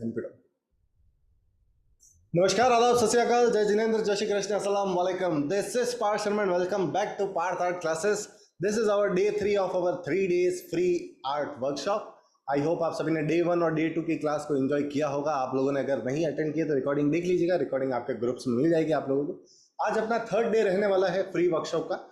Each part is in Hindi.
कंप्यूटर। नमस्कार, आदाब, सत श्री अकाल, जय जिनेंद्र, जय श्री कृष्ण, अस्सलाम वालेकुम। This is Parth Sharma and welcome back to Parth art classes. This is our day 3 of our 3 days free art workshop. I hope आप सभी ने डे 1 और डे 2 की क्लास को एंजॉय किया होगा। आप लोगों ने अगर नहीं अटेंड किया तो रिकॉर्डिंग देख लीजिएगा, रिकॉर्डिंग आपके ग्रुप्स में मिल जाएगी आप लोगों को। आज अपना 3rd डे रहने वाला है फ्री वर्कशॉप का,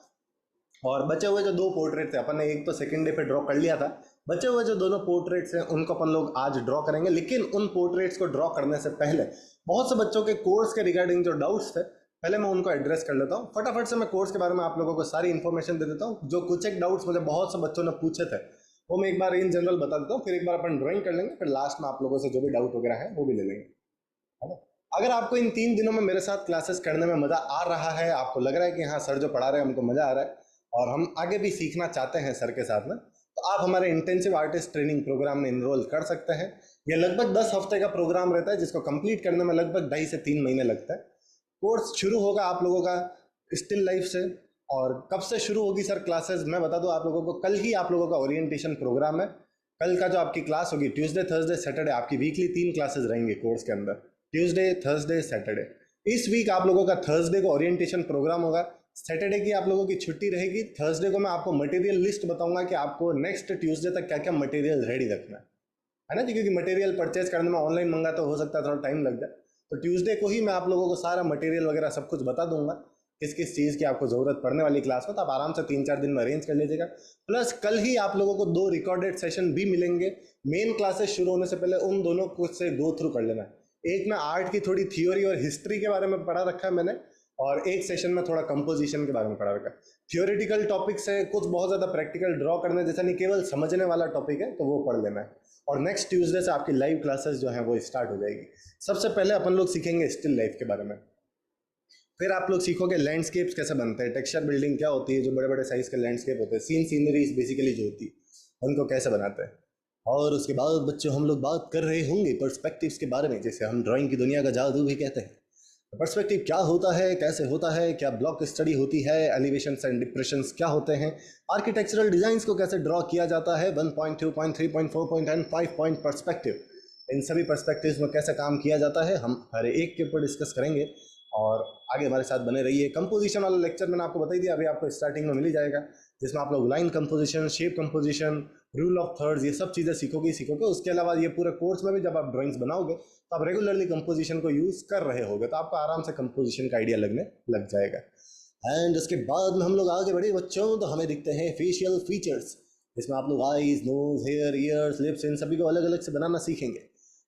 और बचे हुए जो 2 पोर्ट्रेट थे, अपन ने एक तो सेकंड डे पे ड्रॉ कर लिया था, बचे हुए जो दोनों पोर्ट्रेट्स हैं उनको अपन लोग आज ड्रॉ करेंगे। लेकिन उन पोर्ट्रेट्स को ड्रॉ करने से पहले बहुत से बच्चों के कोर्स के रिगार्डिंग जो डाउट्स थे, पहले मैं उनको एड्रेस कर लेता हूँ। फटाफट से मैं कोर्स के बारे में आप लोगों को सारी इन्फॉर्मेशन दे देता हूँ। जो कुछ एक डाउट्स मुझे बहुत से बच्चों ने पूछे थे वो मैं एक बार इन जनरल बता देता हूँ, फिर एक बार अपन ड्राइंग कर लेंगे, फिर लास्ट में आप लोगों से जो भी डाउट वगैरह है वो भी ले लेंगे, है ना। अगर आपको इन 3 दिनों में मेरे साथ क्लासेस करने में मजा आ रहा है, आपको लग रहा है कि हाँ सर जो पढ़ा रहे हैं हमको मजा आ रहा है और हम आगे भी सीखना चाहते हैं सर के साथ में, तो आप हमारे इंटेंसिव आर्टिस्ट ट्रेनिंग प्रोग्राम में इनरोल कर सकते हैं। ये लगभग 10 हफ्ते का प्रोग्राम रहता है, जिसको कंप्लीट करने में लगभग 2.5 से 3 महीने लगता है। कोर्स शुरू होगा आप लोगों का स्टिल लाइफ से। और कब से शुरू होगी सर क्लासेस, मैं बता दूं आप लोगों को, कल ही आप लोगों का ओरिएंटेशन प्रोग्राम है। कल का जो आपकी क्लास होगी, ट्यूसडे, थर्सडे, सैटरडे, आपकी वीकली 3 क्लासेस रहेंगे कोर्स के अंदर, ट्यूसडे, थर्सडे, सैटरडे। इस वीक आप लोगों का थर्सडे को ओरिएंटेशन प्रोग्राम होगा, सैटरडे की आप लोगों की छुट्टी रहेगी, थर्सडे को मैं आपको मटेरियल लिस्ट बताऊंगा कि आपको नेक्स्ट ट्यूसडे तक क्या क्या मटेरियल रेडी रखना है ना जी। क्योंकि मटेरियल परचेज करने में ऑनलाइन मंगा तो हो सकता है थोड़ा टाइम लग जाए, तो ट्यूसडे को ही मैं आप लोगों को सारा मटेरियल वगैरह सब कुछ बता दूंगा किस किस चीज़ की आपको ज़रूरत पड़ने वाली क्लास में, तो आप आराम से 3-4 दिन में अरेंज कर लीजिएगा। प्लस कल ही आप लोगों को 2 रिकॉर्डेड सेशन भी मिलेंगे। मेन क्लासेस शुरू होने से पहले उन दोनों को से गो थ्रू कर लेना है। एक में आर्ट की थोड़ी थियोरी और हिस्ट्री के बारे में पढ़ा रखा है मैंने, और एक सेशन में थोड़ा कंपोजिशन के बारे में पढ़ा रखा है। थियोरिटिकल टॉपिक्स है, कुछ बहुत ज़्यादा प्रैक्टिकल ड्रॉ करने जैसा नहीं, केवल समझने वाला टॉपिक है, तो वो पढ़ लेना है। और नेक्स्ट ट्यूसडे से आपकी लाइव क्लासेस जो है वो स्टार्ट हो जाएगी। सबसे पहले अपन लोग सीखेंगे स्टिल लाइफ के बारे में, फिर आप लोग सीखोगे लैंडस्केप्स कैसे बनते हैं, टेक्सचर बिल्डिंग क्या होती है, जो बड़े बड़े साइज के लैंडस्केप होते हैं, सीनरीज बेसिकली जो होती है उनको कैसे बनाते हैं। और उसके बाद बच्चों हम लोग बात कर रहे होंगे पर्सपेक्टिव्स के बारे में, जैसे हम ड्राइंग की दुनिया का जादू भी कहते हैं। पर्सपेक्टिव क्या होता है, कैसे होता है, क्या ब्लॉक स्टडी होती है, एलिवेशंस एंड डिप्रेशंस क्या होते हैं, आर्किटेक्चरल डिजाइंस को कैसे ड्रॉ किया जाता है, 1 point, 2 point, 3 point, 4 point and 5 point perspective, इन सभी पर्सपेक्टिव्स में कैसे काम किया जाता है हम हर एक के ऊपर डिस्कस करेंगे। और आगे हमारे साथ बने रहिए। कंपोजिशन वाला लेक्चर मैंने आपको बता ही दिया, अभी आपको स्टार्टिंग में मिल ही जाएगा, जिसमें आप लोग line composition, shape composition, rule of thirds, ये सब चीज़ें सीखोगे। उसके अलावा ये पूरे कोर्स में भी जब आप ड्राइंग्स बनाओगे तो आप रेगुलरली कंपोजिशन को यूज़ कर रहे होगे, तो आपको आराम से कंपोजिशन का आइडिया लगने लग जाएगा। एंड उसके बाद में हम लोग आगे बढ़े बच्चों, तो हमें दिखते हैं फेशियल फीचर्स, इसमें आप लोग eyes, nose, hair, ears, lips, इन सभी को अलग अलग से बनाना सीखेंगे।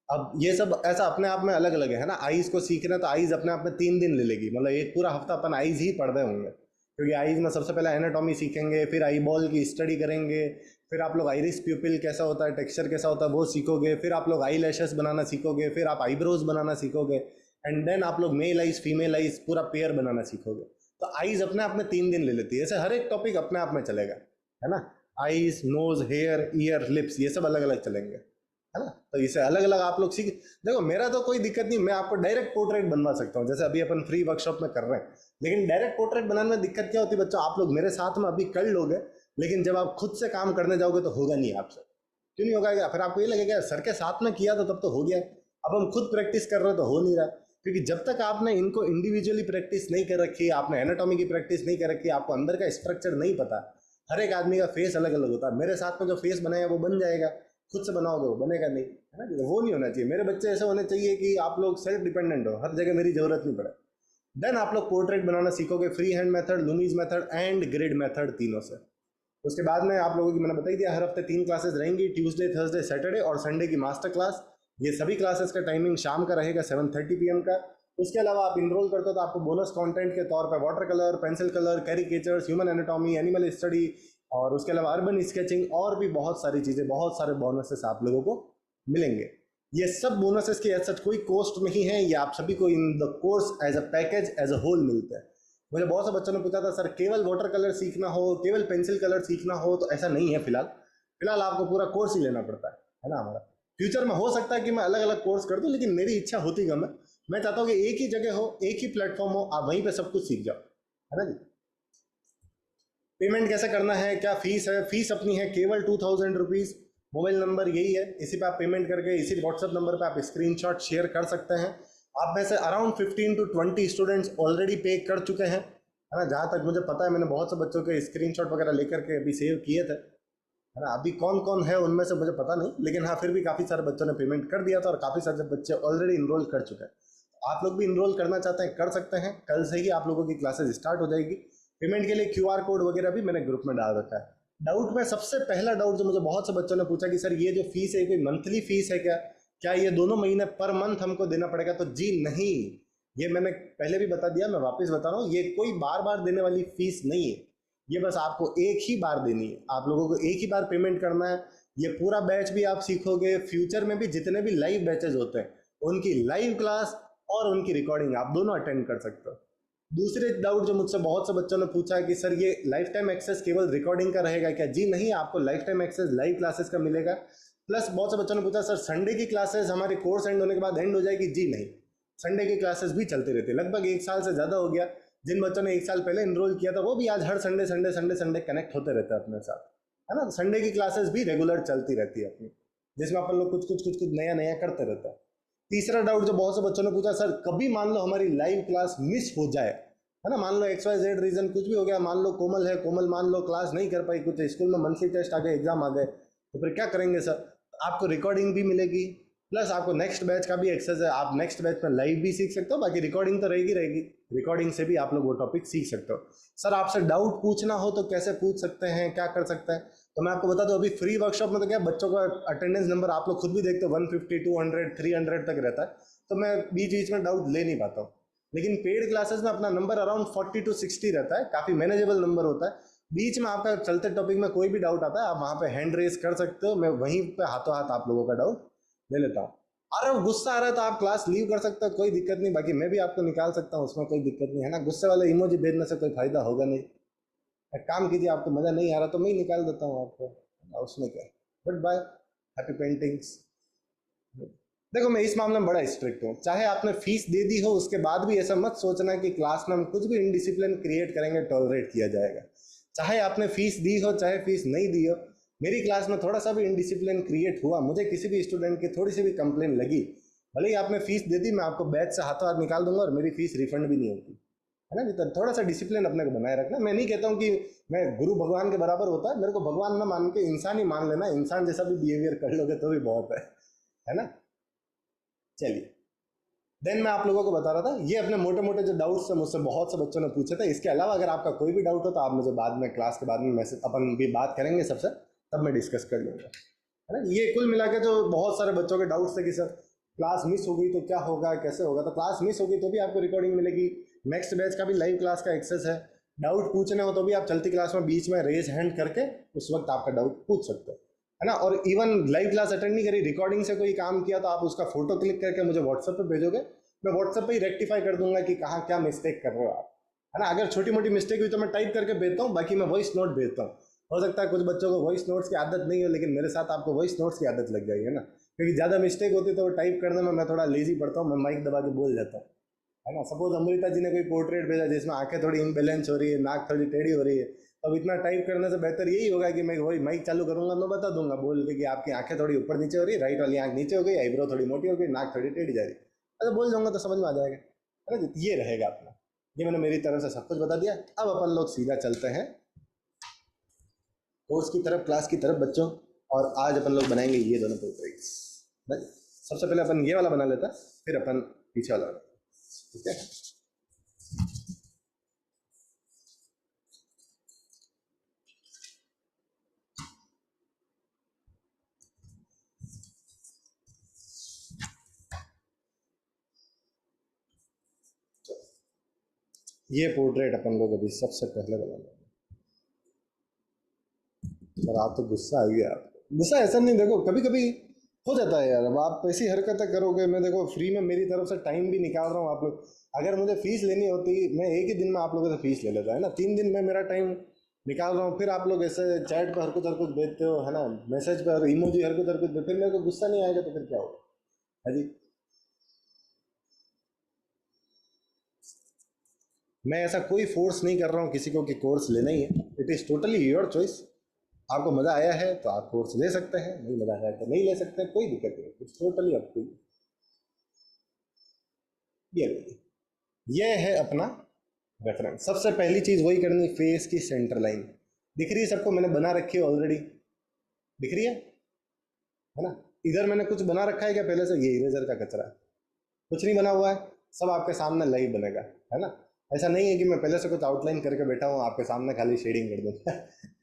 अब ये सब ऐसा अपने आप में अलग अलग है ना। आईज को सीखना तो आईज अपने आप में 3 दिन ले लेगी, मतलब एक पूरा हफ्ता अपन आईज ही पढ़ रहे होंगे, क्योंकि आईज में सबसे पहले एनाटॉमी सीखेंगे, फिर आई बॉल की स्टडी करेंगे, फिर आप लोग आइरिस प्यूपिल कैसा होता है, टेक्सचर कैसा होता है वो सीखोगे, फिर आप लोग आई लैशेस बनाना सीखोगे, फिर आप आईब्रोज बनाना सीखोगे, एंड देन आप लोग मेल आइज, फीमेल आइज, पूरा पेयर बनाना सीखोगे। तो आईज अपने आप में 3 दिन ले लेती है। ऐसे हर एक टॉपिक अपने आप में चलेगा, है ना। Eyes, nose, hair, ear, lips, ये सब अलग अलग चलेंगे, है ना। तो इसे अलग अलग आप लोग सीख। देखो मेरा तो कोई दिक्कत नहीं, मैं आपको डायरेक्ट पोर्ट्रेट बनवा सकता हूँ, जैसे अभी अपन फ्री वर्कशॉप में कर रहे हैं। लेकिन डायरेक्ट पोर्ट्रेट बनाने में दिक्कत क्या होती है बच्चों, आप लोग मेरे साथ में अभी कर लोगे, लेकिन जब आप खुद से काम करने जाओगे तो होगा नहीं आपसे। क्यों नहीं होगा? फिर आपको ये लगेगा सर के साथ में किया तो तब तो हो गया, अब हम खुद प्रैक्टिस कर रहे हैं तो हो नहीं रहा। क्योंकि जब तक आपने इनको इंडिविजुअली प्रैक्टिस नहीं कर रखी, आपने एनाटॉमी की प्रैक्टिस नहीं कर रखी, आपको अंदर का स्ट्रक्चर नहीं पता, हर एक आदमी का फेस अलग अलग होता है। मेरे साथ में जो फेस बनाया वो बन जाएगा, खुद से बनाओगे वो बनेगा नहीं, है ना। वो नहीं होना चाहिए। मेरे बच्चे ऐसे होने चाहिए कि आप लोग सेल्फ डिपेंडेंट हो, हर जगह मेरी जरूरत नहीं पड़े। देन आप लोग पोर्ट्रेट बनाना सीखोगे, free hand method, Loomis method and grid method, तीनों से। उसके बाद में आप लोगों की मैंने बता ही दिया, हर हफ्ते 3 क्लासेस रहेंगी, ट्यूसडे, थर्सडे, सैटरडे, और संडे की मास्टर क्लास। ये सभी क्लासेस का टाइमिंग शाम का रहेगा 7:30 PM का। उसके अलावा आप इनरोल करते हो तो आपको बोनस कंटेंट के तौर पर water colour, pencil colour, caricatures, human anatomy, animal study, और उसके अलावा अर्बन स्केचिंग, और भी बहुत सारी चीज़ें, बहुत सारे बोनसेस आप लोगों को मिलेंगे। ये सब बोनसेस की एज सच कोई कॉस्ट नहीं है, ये आप सभी को in the course as a package, as a whole मिलता है। मुझे बहुत से बच्चों ने पूछा था सर केवल वाटर कलर सीखना हो, केवल पेंसिल कलर सीखना हो, तो ऐसा नहीं है। फिलहाल आपको पूरा कोर्स ही लेना पड़ता है ना हमारा। फ्यूचर में हो सकता है कि मैं अलग अलग कोर्स कर दूं, लेकिन मेरी इच्छा होती कम है। मैं चाहता हूँ कि एक ही जगह हो, एक ही प्लेटफॉर्म हो, आप वहीं पे सब कुछ सीख जाओ, है ना जी। पेमेंट कैसे करना है, क्या फीस है? फीस अपनी है केवल 2000 रुपीज़। मोबाइल नंबर यही है, इसी पे आप पेमेंट करके इसी व्हाट्सएप नंबर पे आप स्क्रीनशॉट शेयर कर सकते हैं। आप में से अराउंड 15 to 20 स्टूडेंट्स ऑलरेडी पे कर चुके हैं, है ना, जहाँ तक मुझे पता है। मैंने बहुत से बच्चों के स्क्रीनशॉट वगैरह लेकर के अभी सेव किए थे, है ना। अभी कौन कौन है उनमें से मुझे पता नहीं, लेकिन हाँ फिर भी काफ़ी सारे बच्चों ने पेमेंट कर दिया था और काफ़ी सारे बच्चे ऑलरेडी इनरोल कर चुके हैं। आप लोग भी इनरोल करना चाहते हैं कर सकते हैं, कल से ही आप लोगों की क्लासेस स्टार्ट हो जाएगी। पेमेंट के लिए क्यूआर कोड वगैरह भी मैंने ग्रुप में डाल रखा है। डाउट में सबसे पहला डाउट जो मुझे बहुत से बच्चों ने पूछा कि सर ये जो फीस है कोई मंथली फीस है क्या, क्या ये दोनों महीने पर मंथ हमको देना पड़ेगा? तो जी नहीं, ये मैंने पहले भी बता दिया, मैं वापस बता रहा हूँ, ये कोई बार बार देने वाली फीस नहीं है। ये बस आपको एक ही बार देनी है, आप लोगों को एक ही बार पेमेंट करना है। ये पूरा बैच भी आप सीखोगे, फ्यूचर में भी जितने भी लाइव बैचेज होते हैं उनकी लाइव क्लास और उनकी रिकॉर्डिंग आप दोनों अटेंड कर सकते हो। दूसरे डाउट जो मुझसे बहुत से बच्चों ने पूछा है कि सर ये लाइफ टाइम एक्सेस केवल रिकॉर्डिंग का रहेगा क्या? जी नहीं, आपको lifetime access live classes का मिलेगा। प्लस बहुत से बच्चों ने पूछा सर संडे की क्लासेस हमारे कोर्स एंड होने के बाद एंड हो जाएगी? जी नहीं, संडे की क्लासेस भी चलती रहती है। लगभग 1 साल से ज़्यादा हो गया, जिन बच्चों ने 1 साल पहले इनरोल किया था वो भी आज हर Sunday Sunday Sunday Sunday connect होते रहते हैं अपने साथ, है ना। संडे की क्लासेस भी रेगुलर चलती रहती है अपनी, जिसमें अपन लोग कुछ कुछ कुछ कुछ नया नया करते रहते हैं। तीसरा डाउट जो बहुत से बच्चों ने पूछा, सर कभी मान लो हमारी लाइव क्लास मिस हो जाए, है ना, मान लो XYZ रीजन कुछ भी हो गया, मान लो कोमल है, कोमल मान लो क्लास नहीं कर पाई, कुछ स्कूल में मंथली टेस्ट आ गए, एग्जाम आ गए, तो फिर क्या करेंगे सर? आपको रिकॉर्डिंग भी मिलेगी, प्लस आपको नेक्स्ट बैच का भी एक्सेस है। आप नेक्स्ट बैच में लाइव भी सीख सकते हो, बाकी रिकॉर्डिंग तो रहेगी रहेगी, रिकॉर्डिंग से भी आप लोग वो टॉपिक सीख सकते हो। सर आपसे डाउट पूछना हो तो कैसे पूछ सकते हैं, क्या कर सकते हैं? तो मैं आपको बता दूं, अभी फ्री वर्कशॉप में तो क्या बच्चों का अटेंडेंस नंबर आप लोग खुद भी देखते हो 150 200 300 तक रहता है, तो मैं बीच बीच में डाउट ले नहीं पाता हूँ। लेकिन पेड क्लासेस में अपना नंबर अराउंड 40 to 60 रहता है, काफ़ी मैनेजेबल नंबर होता है। बीच में आपका चलते टॉपिक में कोई भी डाउट आता है, आप वहाँ पे हैंड रेस कर सकते हो, मैं वहीं पे हाथों हाथ आप लोगों का डाउट ले लेता हूँ। अरे गुस्सा आ रहा है तो आप क्लास लीव कर सकते हो, कोई दिक्कत नहीं, बाकी मैं भी आपको निकाल सकता हूँ, उसमें कोई दिक्कत नहीं, है ना। गुस्से वाले इमोजी भेजने से कोई फायदा होगा नहीं। एक काम कीजिए, आपको मज़ा नहीं आ रहा तो मैं ही निकाल देता हूँ आपको, उसमें क्या। Goodbye, happy paintings. देखो मैं इस मामले में बड़ा स्ट्रिक्ट हूँ, चाहे आपने फीस दे दी हो उसके बाद भी ऐसा मत सोचना कि क्लास में हम कुछ भी इनडिसिप्लिन क्रिएट करेंगे टॉलरेट किया जाएगा। चाहे आपने फीस दी हो चाहे फीस नहीं दी हो, मेरी क्लास में थोड़ा सा भी इनडिसिप्लिन क्रिएट हुआ, मुझे किसी भी स्टूडेंट की थोड़ी सी भी कंप्लेन लगी, भले ही आपने फीस दे दी, मैं आपको बैच से हाथों हाथ निकाल दूंगा और मेरी फीस रिफंड भी नहीं होती, है ना। तो थोड़ा सा डिसिप्लिन अपने को बनाए रखना। मैं नहीं कहता हूँ कि मैं गुरु भगवान के बराबर होता है, मेरे को भगवान ना मान के इंसान ही मान लेना, इंसान जैसा भी बिहेवियर कर लोगे तो भी बहुत है ना। चलिए, देन मैं आप लोगों को बता रहा था, ये अपने मोटे मोटे जो डाउट्स थे मुझसे बहुत से बच्चों ने पूछे थे। इसके अलावा अगर आपका कोई भी डाउट हो तो आप मुझे बाद में क्लास के बाद में मैसेज, अपन भी बात करेंगे सबसे, तब मैं डिस्कस कर लूँगा, है ना। ये कुल मिला के जो बहुत सारे बच्चों के डाउट्स थे कि सर क्लास मिस हो गई तो क्या होगा, कैसे होगा, तो क्लास मिस होगी तो भी आपको रिकॉर्डिंग मिलेगी, नेक्स्ट बैच का भी लाइव क्लास का एक्सेस है। डाउट पूछने हो तो भी आप चलती क्लास में बीच में रेज हैंड करके उस वक्त आपका डाउट पूछ सकते हो, है ना। और इवन लाइव क्लास अटेंड नहीं करी, रिकॉर्डिंग से कोई काम किया तो आप उसका फोटो क्लिक करके मुझे व्हाट्सएप पे भेजोगे, मैं व्हाट्सएप पे ही रेक्टिफाई कर दूंगा कि कहाँ क्या मिस्टेक कर रहे हो आप, है ना। अगर छोटी मोटी मिस्टेक हुई तो मैं टाइप करके भेजता हूँ, बाकी मैं वॉइस नोट भेजता हूँ। हो सकता है कुछ बच्चों को वॉइस नोट्स की आदत नहीं है, लेकिन मेरे साथ आपको वॉइस नोट्स की आदत लग जाएगी, है ना, क्योंकि ज़्यादा मिस्टेक होती है तो टाइप करने में मैं थोड़ा लेजी पड़ता हूँ, मैं माइक दबा के बोल जाता हूँ, है ना। सपोज अमृता जी ने कोई पोर्ट्रेट भेजा जिसमें आंखें थोड़ी इम्बेलेंस हो रही है, नाक थोड़ी टेढ़ी हो रही है, अब इतना टाइप करने से बेहतर यही होगा कि मैं वही माइक चालू करूंगा, मैं बता दूंगा बोल के कि आपकी आंखें थोड़ी ऊपर नीचे हो रही है, राइट वाली आंख नीचे हो गई, आईब्रो थोड़ी मोटी हो गई, नाक थोड़ी टेढ़ी जा रही है, अच्छा बोल जाऊंगा तो समझ में आ जाएगा, है ना। ये रहेगा अपना, ये मैंने मेरी तरफ से सब कुछ बता दिया। अब अपन लोग सीधा चलते हैं कोर्स की तरफ, क्लास की तरफ बच्चों, और आज अपन लोग बनाएंगे ये दोनों पोर्ट्रेट्स। सबसे पहले अपन ये वाला बना लेता, फिर अपन पीछे वाला, ठीक है। ये पोर्ट्रेट अपन लोग अभी सबसे पहले बनाएंगे। और आप तो गुस्सा आ गया, आपको गुस्सा ऐसा नहीं, देखो कभी कभी हो जाता है यार, अब आप ऐसी हरकतें करोगे, मैं देखो फ्री में मेरी तरफ से टाइम भी निकाल रहा हूँ, आप लोग अगर मुझे फीस लेनी होती मैं एक ही दिन में आप लोगों से फीस ले लेता, है ना। 3 दिन में मेरा टाइम निकाल रहा हूँ, फिर आप लोग ऐसे चैट पर हर कुछ भेजते हो, है ना, मैसेज पर इमोजी हर कुछ, फिर मेरे को गुस्सा नहीं आएगा तो फिर क्या होगा, है जी। मैं ऐसा कोई फोर्स नहीं कर रहा हूँ किसी को कि कोर्स लेना ही है, it is totally your choice. आपको मज़ा आया है तो आप कोर्स ले सकते हैं, नहीं मज़ा आया तो नहीं ले सकते, कोई दिक्कत नहीं, it's totally up to you. ये है अपना रेफरेंस। सबसे पहली चीज़ वही करनी, फेस की सेंटर लाइन दिख रही है सबको, मैंने बना रखी है ऑलरेडी, दिख रही है ना। इधर मैंने कुछ बना रखा है क्या पहले से? ये इरेजर का कचरा है, कुछ नहीं बना हुआ है, सब आपके सामने लाइव बनेगा, है ना। ऐसा नहीं है कि मैं पहले से कुछ आउटलाइन करके बैठा हूँ आपके सामने खाली शेडिंग कर दूँगा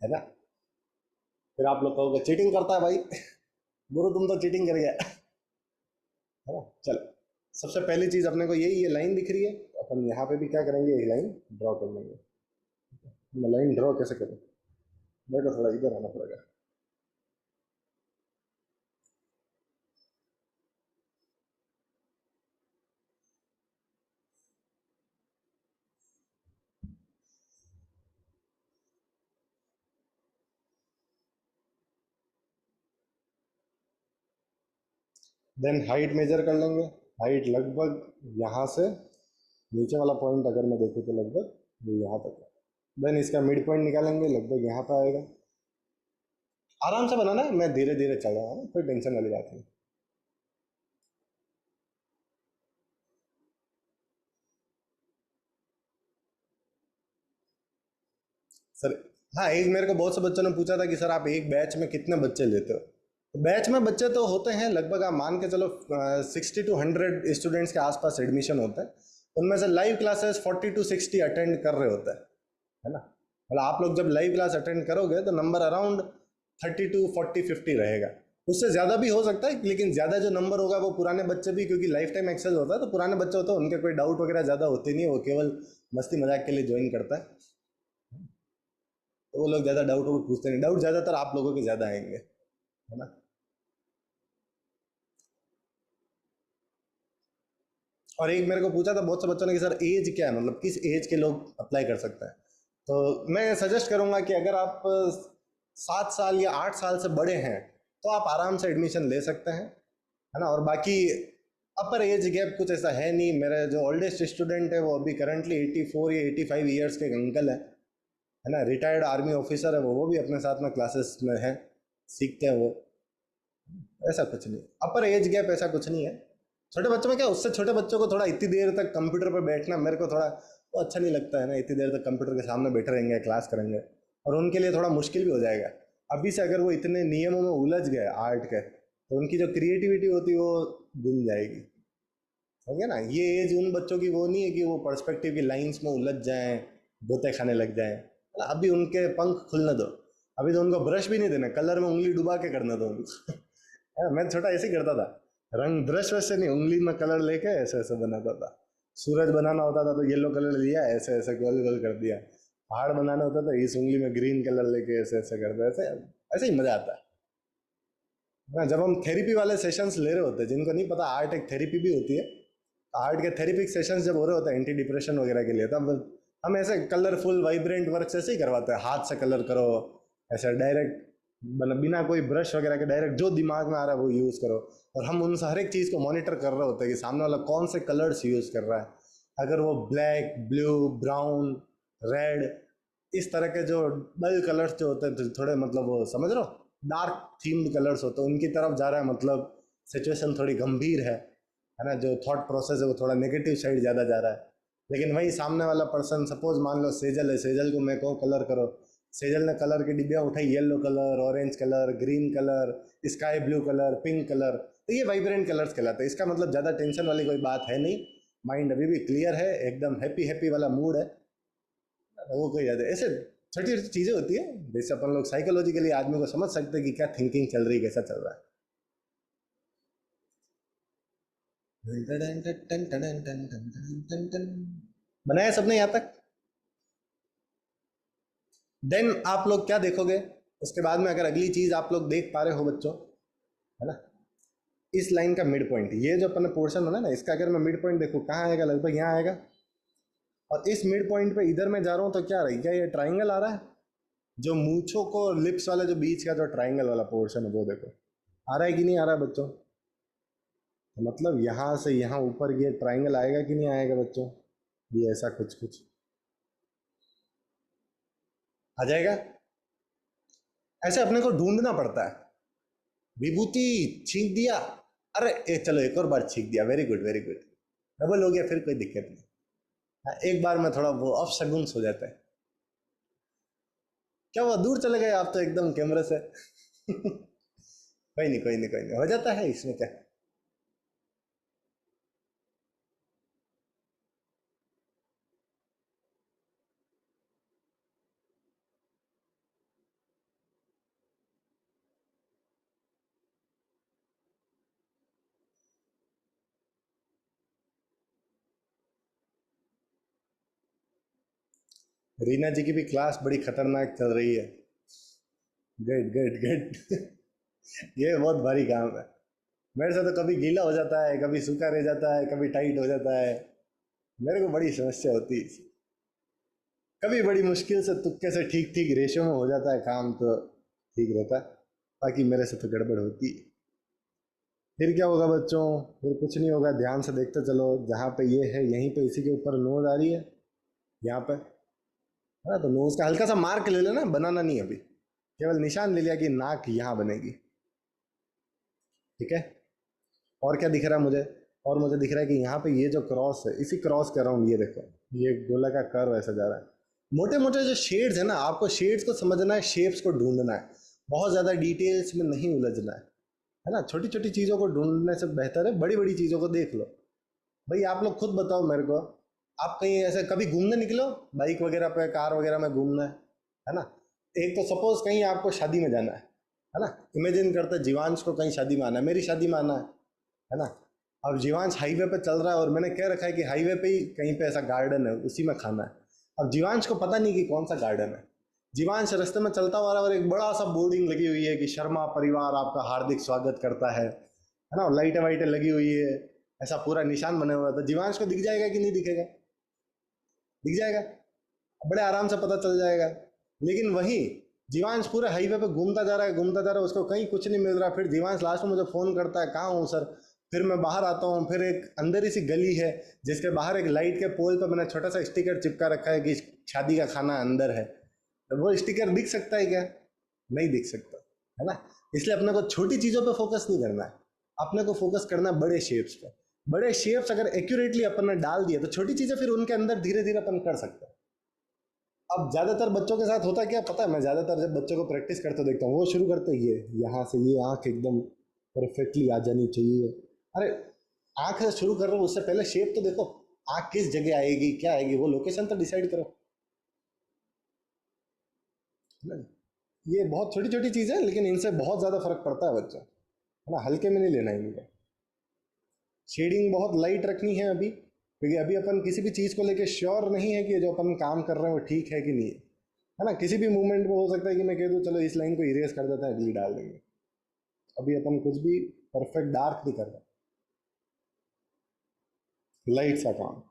है ना। फिर आप लोग कहोगे चीटिंग करता है भाई गुरु, तुम तो चीटिंग कर गया, है ना। चलो, सबसे पहली चीज़ अपने को यही, ये लाइन दिख रही है तो अपन यहाँ पे भी क्या करेंगे, ये लाइन ड्रॉ कर लेंगे। मैं लाइन ड्रॉ कैसे करूँ, मेरे को थोड़ा इधर आना पड़ेगा। देन हाइट मेजर कर लेंगे। हाइट लगभग यहाँ से नीचे वाला पॉइंट अगर मैं देखूँ तो लगभग ये यहाँ तक है। देन इसका मिड पॉइंट निकालेंगे, लगभग यहाँ पे आएगा। आराम से बनाना है, मैं धीरे धीरे चल रहा हूँ, कोई टेंशन वाली बात नहीं। सर, हाँ, एक मेरे को बहुत से बच्चों ने पूछा था कि सर आप एक बैच में कितने बच्चे लेते हो। तो बैच में बच्चे तो होते हैं लगभग, आप मान के चलो 60 to 100 स्टूडेंट्स के आसपास एडमिशन होता है। उनमें से लाइव क्लासेस 40 to 60 अटेंड कर रहे होते हैं, है ना। मतलब आप लोग जब लाइव क्लास अटेंड करोगे तो नंबर अराउंड 30 to 40 50 रहेगा। उससे ज़्यादा भी हो सकता है, लेकिन ज़्यादा जो नंबर होगा वो पुराने बच्चे भी, क्योंकि लाइफ टाइम एक्सेस होता है तो पुराने बच्चे होते हैं, उनके कोई डाउट वगैरह ज़्यादा होते नहीं है, वो केवल मस्ती मजाक के लिए ज्वाइन करता है, तो वो लोग ज़्यादा डाउट वो पूछते नहीं। डाउट ज़्यादातर आप लोगों के ज़्यादा आएंगे, है ना। और एक मेरे को पूछा था बहुत से बच्चों ने कि सर एज क्या है, मतलब किस एज के लोग अप्लाई कर सकते हैं। तो मैं सजेस्ट करूंगा कि अगर आप 7 साल या 8 साल से बड़े हैं तो आप आराम से एडमिशन ले सकते हैं, है ना। और बाकी अपर एज गैप कुछ ऐसा है नहीं। मेरे जो ओल्डेस्ट स्टूडेंट है वो अभी करंटली 84 या 85 ईयर्स के अंकल है ना। रिटायर्ड आर्मी ऑफिसर है वो भी अपने साथ में क्लासेस में है, सीखते हैं वो। ऐसा कुछ नहीं, अपर एज गैप ऐसा कुछ नहीं है। छोटे बच्चों में क्या, उससे छोटे बच्चों को थोड़ा इतनी देर तक कंप्यूटर पर बैठना मेरे को थोड़ा वो अच्छा नहीं लगता है ना। इतनी देर तक कंप्यूटर के सामने बैठे रहेंगे, क्लास करेंगे, और उनके लिए थोड़ा मुश्किल भी हो जाएगा। अभी से अगर वो इतने नियमों में उलझ गए आर्ट के, तो उनकी जो क्रिएटिविटी होती है वो गुम जाएगी, समझे ना। ये एज उन बच्चों की वो नहीं है कि वो पर्सपेक्टिव की लाइंस में उलझ जाएं, गोते खाने लग जाएं। अभी उनके पंख खुलने दो, अभी तो उनको ब्रश भी नहीं देना, कलर में उंगली डुबा के करने दो उनको मैं छोटा ऐसे ही करता था, रंग ब्रश वैसे नहीं, उंगली में कलर लेके ऐसे ऐसे बनाता था। सूरज बनाना होता था तो येलो कलर लिया, ऐसे ऐसे गोल गोल कर दिया। पहाड़ बनाना होता था, इस उंगली में ग्रीन कलर लेके ऐसे ऐसे करते, ऐसे ऐसे ही मजा आता है। हाँ, जब हम थेरेपी वाले सेशंस ले रहे होते हैं, जिनको नहीं पता आर्ट एक थेरेपी भी होती है, आर्ट के थेरेपिक सेशंस जब हो रहे होते हैं एंटी डिप्रेशन वगैरह के लिए, तब हम ऐसे कलरफुल वाइब्रेंट वर्क ऐसे ही करवाते हैं। हाथ से कलर करो, ऐसे डायरेक्ट, मतलब बिना कोई ब्रश वगैरह के डायरेक्ट जो दिमाग में आ रहा है वो यूज़ करो। और हम उन हर एक चीज़ को मॉनिटर कर रहे होते हैं कि सामने वाला कौन से कलर्स यूज़ कर रहा है। अगर वो ब्लैक, ब्लू, ब्राउन, रेड, इस तरह के जो डल कलर्स जो होते हैं, तो थोड़े मतलब वो समझ रहे हो, डार्क थीम्ड कलर्स होते हैं, उनकी तरफ जा रहा है, मतलब सिचुएशन थोड़ी गंभीर है ना। जो थॉट प्रोसेस है वो थोड़ा नेगेटिव साइड ज़्यादा जा रहा है। लेकिन वही सामने वाला पर्सन, सपोज मान लो सेजल है, सेजल को मैं कहूँ कलर करो, सेजल ने कलर की डिब्बियाँ उठाई, yellow colour, orange colour, green colour, sky blue colour, pink colour, तो ये वाइब्रेंट कलर्स कहलाते हैं। इसका मतलब ज़्यादा टेंशन वाली कोई बात है नहीं, माइंड अभी भी क्लियर है, एकदम हैप्पी हैप्पी वाला मूड है। वो कोई ज़्यादा ऐसे छोटी छोटी चीज़ें होती है, जैसे अपन लोग साइकोलॉजिकली आदमी को समझ सकते हैं कि क्या थिंकिंग चल रही है, कैसा चल रहा है। बनाया सबने यहाँ तक? देन आप लोग क्या देखोगे उसके बाद में, अगर अगली चीज आप लोग देख पा रहे हो बच्चों, है ना, इस लाइन का मिड पॉइंट, ये जो अपने पोर्शन बना ना, इसका अगर मैं मिड पॉइंट देखूँ कहाँ आएगा, लगभग यहाँ आएगा। और इस मिड पॉइंट पे इधर मैं जा रहा हूँ तो क्या रही, क्या ये ट्राइंगल आ रहा है? जो मूछों को लिप्स वाला जो बीच का जो ट्राइंगल वाला पोर्शन है वो देखो, आ रहा है कि नहीं आ रहा है बच्चों? तो मतलब यहाँ से यहाँ ऊपर ये ट्राइंगल आएगा कि नहीं आएगा बच्चों? ये ऐसा कुछ कुछ आ जाएगा। ऐसे अपने को ढूंढना पड़ता है। विभूति छींक दिया, अरे चलो एक और बार छींक दिया, very good very good, double हो गया, फिर कोई दिक्कत नहीं। हाँ, एक बार में थोड़ा वो अपशगुन हो जाता है। क्या हुआ, दूर चले गए आप तो एकदम कैमरे से। कोई नहीं कोई नहीं कोई नहीं, हो जाता है, इसमें क्या। रीना जी की भी क्लास बड़ी खतरनाक चल रही है। Good good good. ये बहुत भारी काम है। मेरे से तो कभी गीला हो जाता है, कभी सूखा रह जाता है, कभी टाइट हो जाता है। मेरे को बड़ी समस्या होती है। कभी बड़ी मुश्किल से तुक्के से ठीक ठीक रेशो में हो जाता है काम, तो ठीक रहता है। बाकी मेरे से तो गड़बड़ होती है। फिर क्या होगा बच्चों, फिर कुछ नहीं होगा, ध्यान से देखते चलो। जहाँ पे ये है यहीं पे इसी के ऊपर नोज आ रही है, यहाँ पे है ना, तो नोज का हल्का सा मार्क ले लेना, बनाना नहीं अभी, केवल निशान ले लिया कि नाक यहाँ बनेगी। ठीक है। और क्या दिख रहा है मुझे, और मुझे दिख रहा है कि यहाँ पे ये जो क्रॉस है, इसी क्रॉस कर रहा हूँ, ये देखो, ये गोला का कर्व ऐसा जा रहा है। मोटे मोटे जो शेड्स है ना, आपको शेड्स को समझना है, शेप्स को ढूंढना है, बहुत ज़्यादा डिटेल्स में नहीं उलझना है ना। छोटी छोटी चीज़ों को ढूंढने से बेहतर है बड़ी बड़ी चीज़ों को देख लो। भाई आप लोग खुद बताओ मेरे को, आप कहीं ऐसे कभी घूमने निकलो, बाइक वगैरह पे, कार वगैरह में घूमना है ना। एक तो सपोज कहीं आपको शादी में जाना है ना। इमेजिन करते जीवांश को कहीं शादी में आना है, मेरी शादी में आना है ना। अब जीवांश हाईवे पे चल रहा है और मैंने कह रखा है कि हाईवे पे ही कहीं पे ऐसा गार्डन है, उसी में खाना है। अब जीवांश को पता नहीं कि कौन सा गार्डन है। जीवांश रास्ते में चलता हुआ और एक बड़ा सा बोर्डिंग लगी हुई है कि शर्मा परिवार आपका हार्दिक स्वागत करता है ना, लाइटें वाइटें लगी हुई है, ऐसा पूरा निशान बने हुआ था। जीवांश को दिख जाएगा कि नहीं दिखेगा, दिख जाएगा, बड़े आराम से पता चल जाएगा। लेकिन वही जीवांश पूरे हाईवे पे घूमता जा रहा है, घूमता जा रहा है, उसको कहीं कुछ नहीं मिल रहा। फिर जीवांश लास्ट में मुझे फोन करता है, कहाँ हूँ सर। फिर मैं बाहर आता हूँ, फिर एक अंदर ही सी गली है जिसके बाहर एक लाइट के पोल पे मैंने छोटा सा स्टिकर चिपका रखा है कि शादी का खाना अंदर है। तो वो स्टिकर दिख सकता है क्या, नहीं दिख सकता, है ना। इसलिए अपने को छोटी चीज़ों पे फोकस नहीं करना है, अपने को फोकस करना है बड़े शेप्स पे। बड़े शेप्स अगर एक्यूरेटली अपन ने डाल दिए तो छोटी चीज़ें फिर उनके अंदर धीरे धीरे अपन कर सकते हैं। अब ज़्यादातर बच्चों के साथ होता क्या पता है, मैं ज़्यादातर जब बच्चों को प्रैक्टिस करते देखता हूँ, वो शुरू करते ही ये यहाँ से, ये आँख एकदम परफेक्टली आ जानी चाहिए। अरे आँख से शुरू कर रहे हो, उससे पहले शेप तो देखो, आँख किस जगह आएगी, क्या आएगी, वो लोकेशन तो डिसाइड करो, है ना। ये बहुत छोटी छोटी चीज़ें हैं, लेकिन इनसे बहुत ज़्यादा फर्क पड़ता है बच्चा, है ना। हल्के में नहीं लेना है इनको। शेडिंग बहुत लाइट रखनी है अभी, क्योंकि अभी अपन किसी भी चीज़ को लेके श्योर नहीं है कि जो अपन काम कर रहे हैं वो ठीक है कि नहीं है ना। किसी भी मूवमेंट में हो सकता है कि मैं कह दूँ चलो इस लाइन को इरेज कर देता है, अगली डाल देंगे। अभी अपन कुछ भी परफेक्ट डार्क नहीं कर रहे, लाइट सा काम।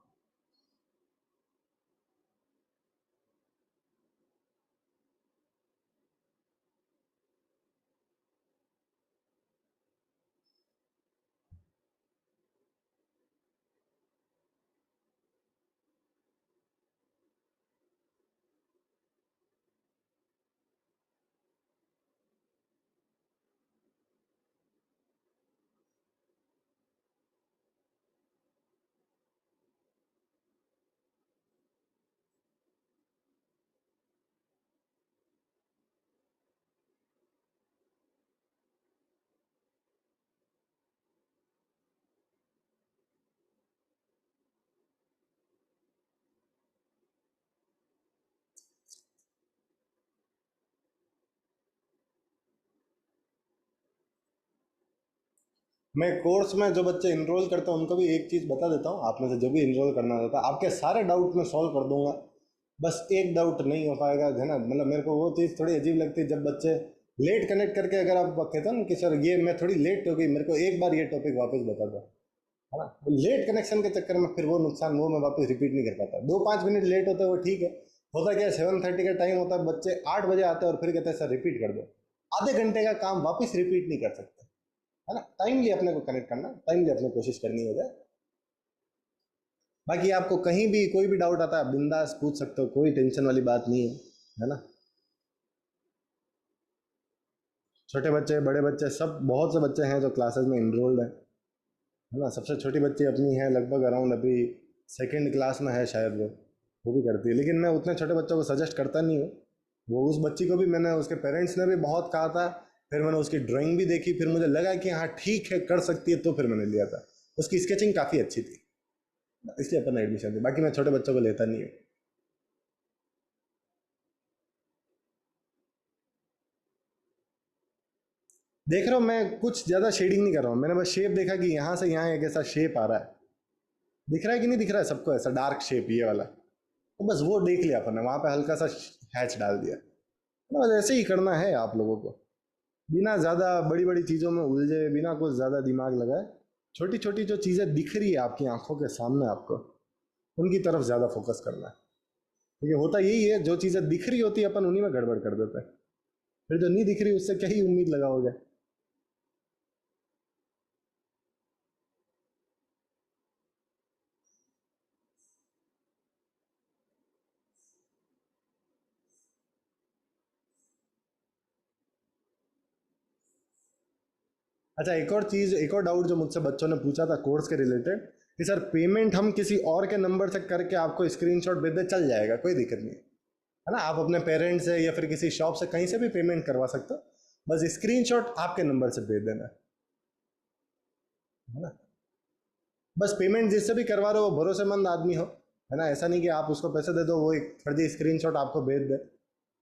मैं कोर्स में जो बच्चे इनरोल करते हैं उनको भी एक चीज़ बता देता हूँ, आप में से जो भी इनरोल करना चाहता है, आपके सारे डाउट मैं सॉल्व कर दूंगा। बस एक डाउट नहीं हो पाएगा, है ना। मतलब मेरे को वो चीज़ थोड़ी अजीब लगती है जब बच्चे लेट कनेक्ट करके, अगर आप कहते हो ना कि सर ये मैं थोड़ी लेट हो गई, मेरे को एक बार ये टॉपिक वापस बता दो, है ना। लेट कनेक्शन के चक्कर में फिर वो नुकसान, वो मैं वापस रिपीट नहीं कर पाता। 2-5 मिनट लेट होता है वो ठीक है, होता क्या है 7:30 का टाइम होता है, बच्चे 8 बजे आते हैं और फिर कहते हैं सर रिपीट कर दो। आधे घंटे का काम वापस रिपीट नहीं कर सकते, है ना। टाइमली अपने को कनेक्ट करना, टाइमली अपने कोशिश करनी होगा। बाकी आपको कहीं भी कोई भी डाउट आता है बिंदास पूछ सकते हो, कोई टेंशन वाली बात नहीं है, है ना। छोटे बच्चे बड़े बच्चे सब, बहुत से बच्चे हैं जो क्लासेस में इनरोल्ड हैं, है ना। सबसे छोटी बच्ची अपनी है लगभग अराउंड अभी सेकंड क्लास में है शायद, वो भी करती है। लेकिन मैं उतने छोटे बच्चों को सजेस्ट करता नहीं हूँ। वो उस बच्ची को भी मैंने, उसके पेरेंट्स ने भी बहुत कहा था, फिर मैंने उसकी ड्राइंग भी देखी, फिर मुझे लगा कि हाँ ठीक है कर सकती है, तो फिर मैंने लिया था। उसकी स्केचिंग काफ़ी अच्छी थी, इसलिए अपन ने एडमिशन दी। बाकी मैं छोटे बच्चों को लेता नहीं हूँ। देख रहा हूँ मैं, कुछ ज़्यादा शेडिंग नहीं कर रहा हूँ। मैंने बस शेप देखा कि यहाँ से यहाँ एक ऐसा शेप आ रहा है, दिख रहा है कि नहीं दिख रहा है सबको, ऐसा डार्क शेप ये वाला, तो बस वो देख लिया अपन ने, वहाँ पे हल्का सा हैच डाल दिया। तो बस ऐसे ही करना है आप लोगों को, बिना ज़्यादा बड़ी बड़ी चीज़ों में उलझे, बिना कुछ ज़्यादा दिमाग लगाए। छोटी छोटी जो चीज़ें दिख रही है आपकी आंखों के सामने आपको, उनकी तरफ ज़्यादा फोकस करना है। क्योंकि होता यही है, जो चीज़ें दिख रही होती है अपन उन्हीं में गड़बड़ कर देते हैं, फिर जो नहीं दिख रही उससे क्या ही उम्मीद लगाओगे। अच्छा, एक और चीज़, एक और डाउट जो मुझसे बच्चों ने पूछा था कोर्स के रिलेटेड, कि सर पेमेंट हम किसी और के नंबर से करके आपको स्क्रीनशॉट भेज दे, चल जाएगा, कोई दिक्कत नहीं है ना। आप अपने पेरेंट्स से या फिर किसी शॉप से कहीं से भी पेमेंट करवा सकते हो, बस स्क्रीनशॉट आपके नंबर से भेज देना है ना। बस पेमेंट जिससे भी करवा रहे हो वो भरोसेमंद आदमी हो, है ना। ऐसा नहीं कि आप उसको पैसे दे दो, वो एक फर्जी स्क्रीनशॉट आपको भेज दे।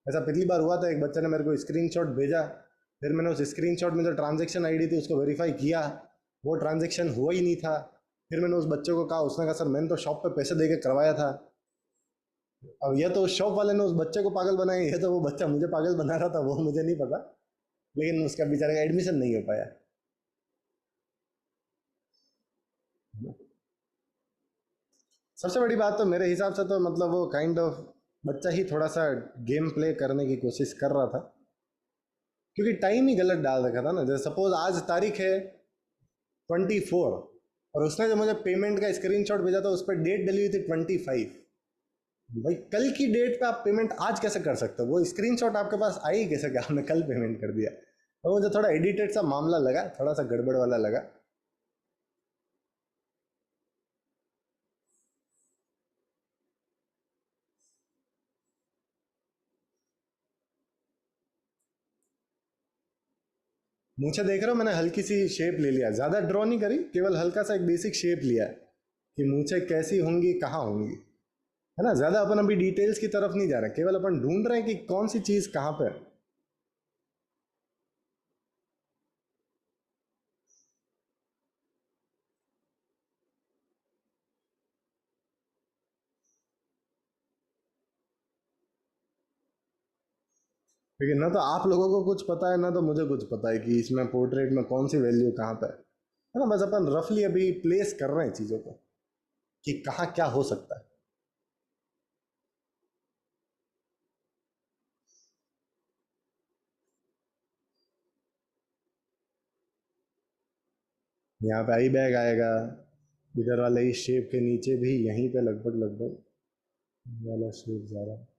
ऐसा पिछली बार हुआ था, एक बच्चे ने मेरे को स्क्रीनशॉट भेजा, फिर मैंने उस स्क्रीनशॉट में जो ट्रांजैक्शन आईडी थी उसको वेरीफाई किया, वो ट्रांजैक्शन हुआ ही नहीं था। फिर मैंने उस बच्चे को कहा, उसने कहा सर मैंने तो शॉप पे पैसे दे के करवाया था। अब यह तो उस शॉप वाले ने उस बच्चे को पागल बनाया, ये तो वो बच्चा मुझे पागल बना रहा था, वो मुझे नहीं पता। लेकिन उसका बेचारे का एडमिशन नहीं हो पाया। सबसे बड़ी बात तो मेरे हिसाब से तो मतलब वो काइंड ऑफ बच्चा ही थोड़ा सा गेम प्ले करने की कोशिश कर रहा था, क्योंकि टाइम ही गलत डाल रखा था ना। जैसे सपोज आज तारीख है 24, और उसने जो मुझे पेमेंट का स्क्रीनशॉट भेजा था उस पर डेट डली हुई थी 25। भाई कल की डेट पे आप पेमेंट आज कैसे कर सकते हो? वो स्क्रीनशॉट आपके पास आई कैसे कि आपने कल पेमेंट कर दिया? तो मुझे थोड़ा एडिटेड सा मामला लगा, थोड़ा सा गड़बड़ वाला लगा। मुझे देख रहा हूँ, मैंने हल्की सी शेप ले लिया, ज़्यादा ड्रॉ नहीं करी, केवल हल्का सा एक बेसिक शेप लिया है कि मूछें कैसी होंगी, कहाँ होंगी, है ना। ज़्यादा अपन अभी डिटेल्स की तरफ नहीं जा रहे, केवल अपन ढूंढ रहे हैं कि कौन सी चीज़ कहाँ पे है। क्योंकि ना तो आप लोगों को कुछ पता है, ना तो मुझे कुछ पता है कि इसमें पोर्ट्रेट में कौन सी वैल्यू कहाँ पे है ना। बस अपन रफली अभी प्लेस कर रहे हैं चीज़ों को कि कहाँ क्या हो सकता है। यहाँ पे आई बैग आएगा, इधर वाले इस शेप के नीचे भी यहीं पे लगभग लगभग ये वाला शेप जा रहा है।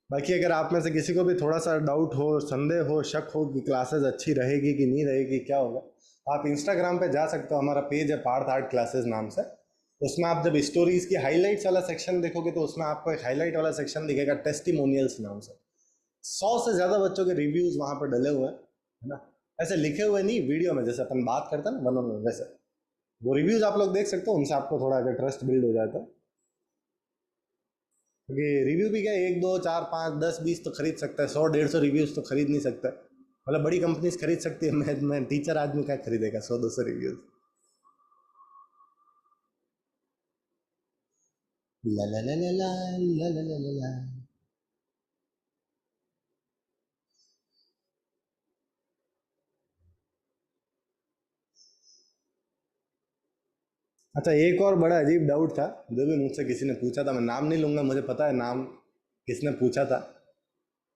बाकी अगर आप में से किसी को भी थोड़ा सा डाउट हो, संदेह हो, शक हो कि क्लासेस अच्छी रहेगी कि नहीं रहेगी, क्या होगा, आप इंस्टाग्राम पे जा सकते हो। हमारा पेज है पार्थ आर्ट क्लासेस नाम से। उसमें आप जब स्टोरीज की हाईलाइट्स वाला सेक्शन देखोगे तो उसमें आपको एक हाईलाइट वाला सेक्शन दिखेगा टेस्टिमोनियल्स नाम से। 100 से ज़्यादा बच्चों के रिव्यूज वहाँ पर डले हुए हैं, है ना। ऐसे लिखे हुए नहीं, वीडियो में जैसे अपन बात करते हैं ना वन में, वैसे वो रिव्यूज आप लोग देख सकते हो, उनसे आपको थोड़ा अगर ट्रस्ट बिल्ड हो जाता है। क्योंकि रिव्यू भी क्या है, एक दो चार पाँच 10 20 तो खरीद सकता है, 100 150 रिव्यूज तो खरीद नहीं सकता। मतलब बड़ी कंपनीज खरीद सकती है, मैं टीचर आदमी क्या खरीदेगा 100 200 रिव्यूज। ला ला ला ला ला ला ला ला ला ला। अच्छा, एक और बड़ा अजीब डाउट था जो भी मुझसे किसी ने पूछा था, मैं नाम नहीं लूंगा, मुझे पता है नाम किसने पूछा था।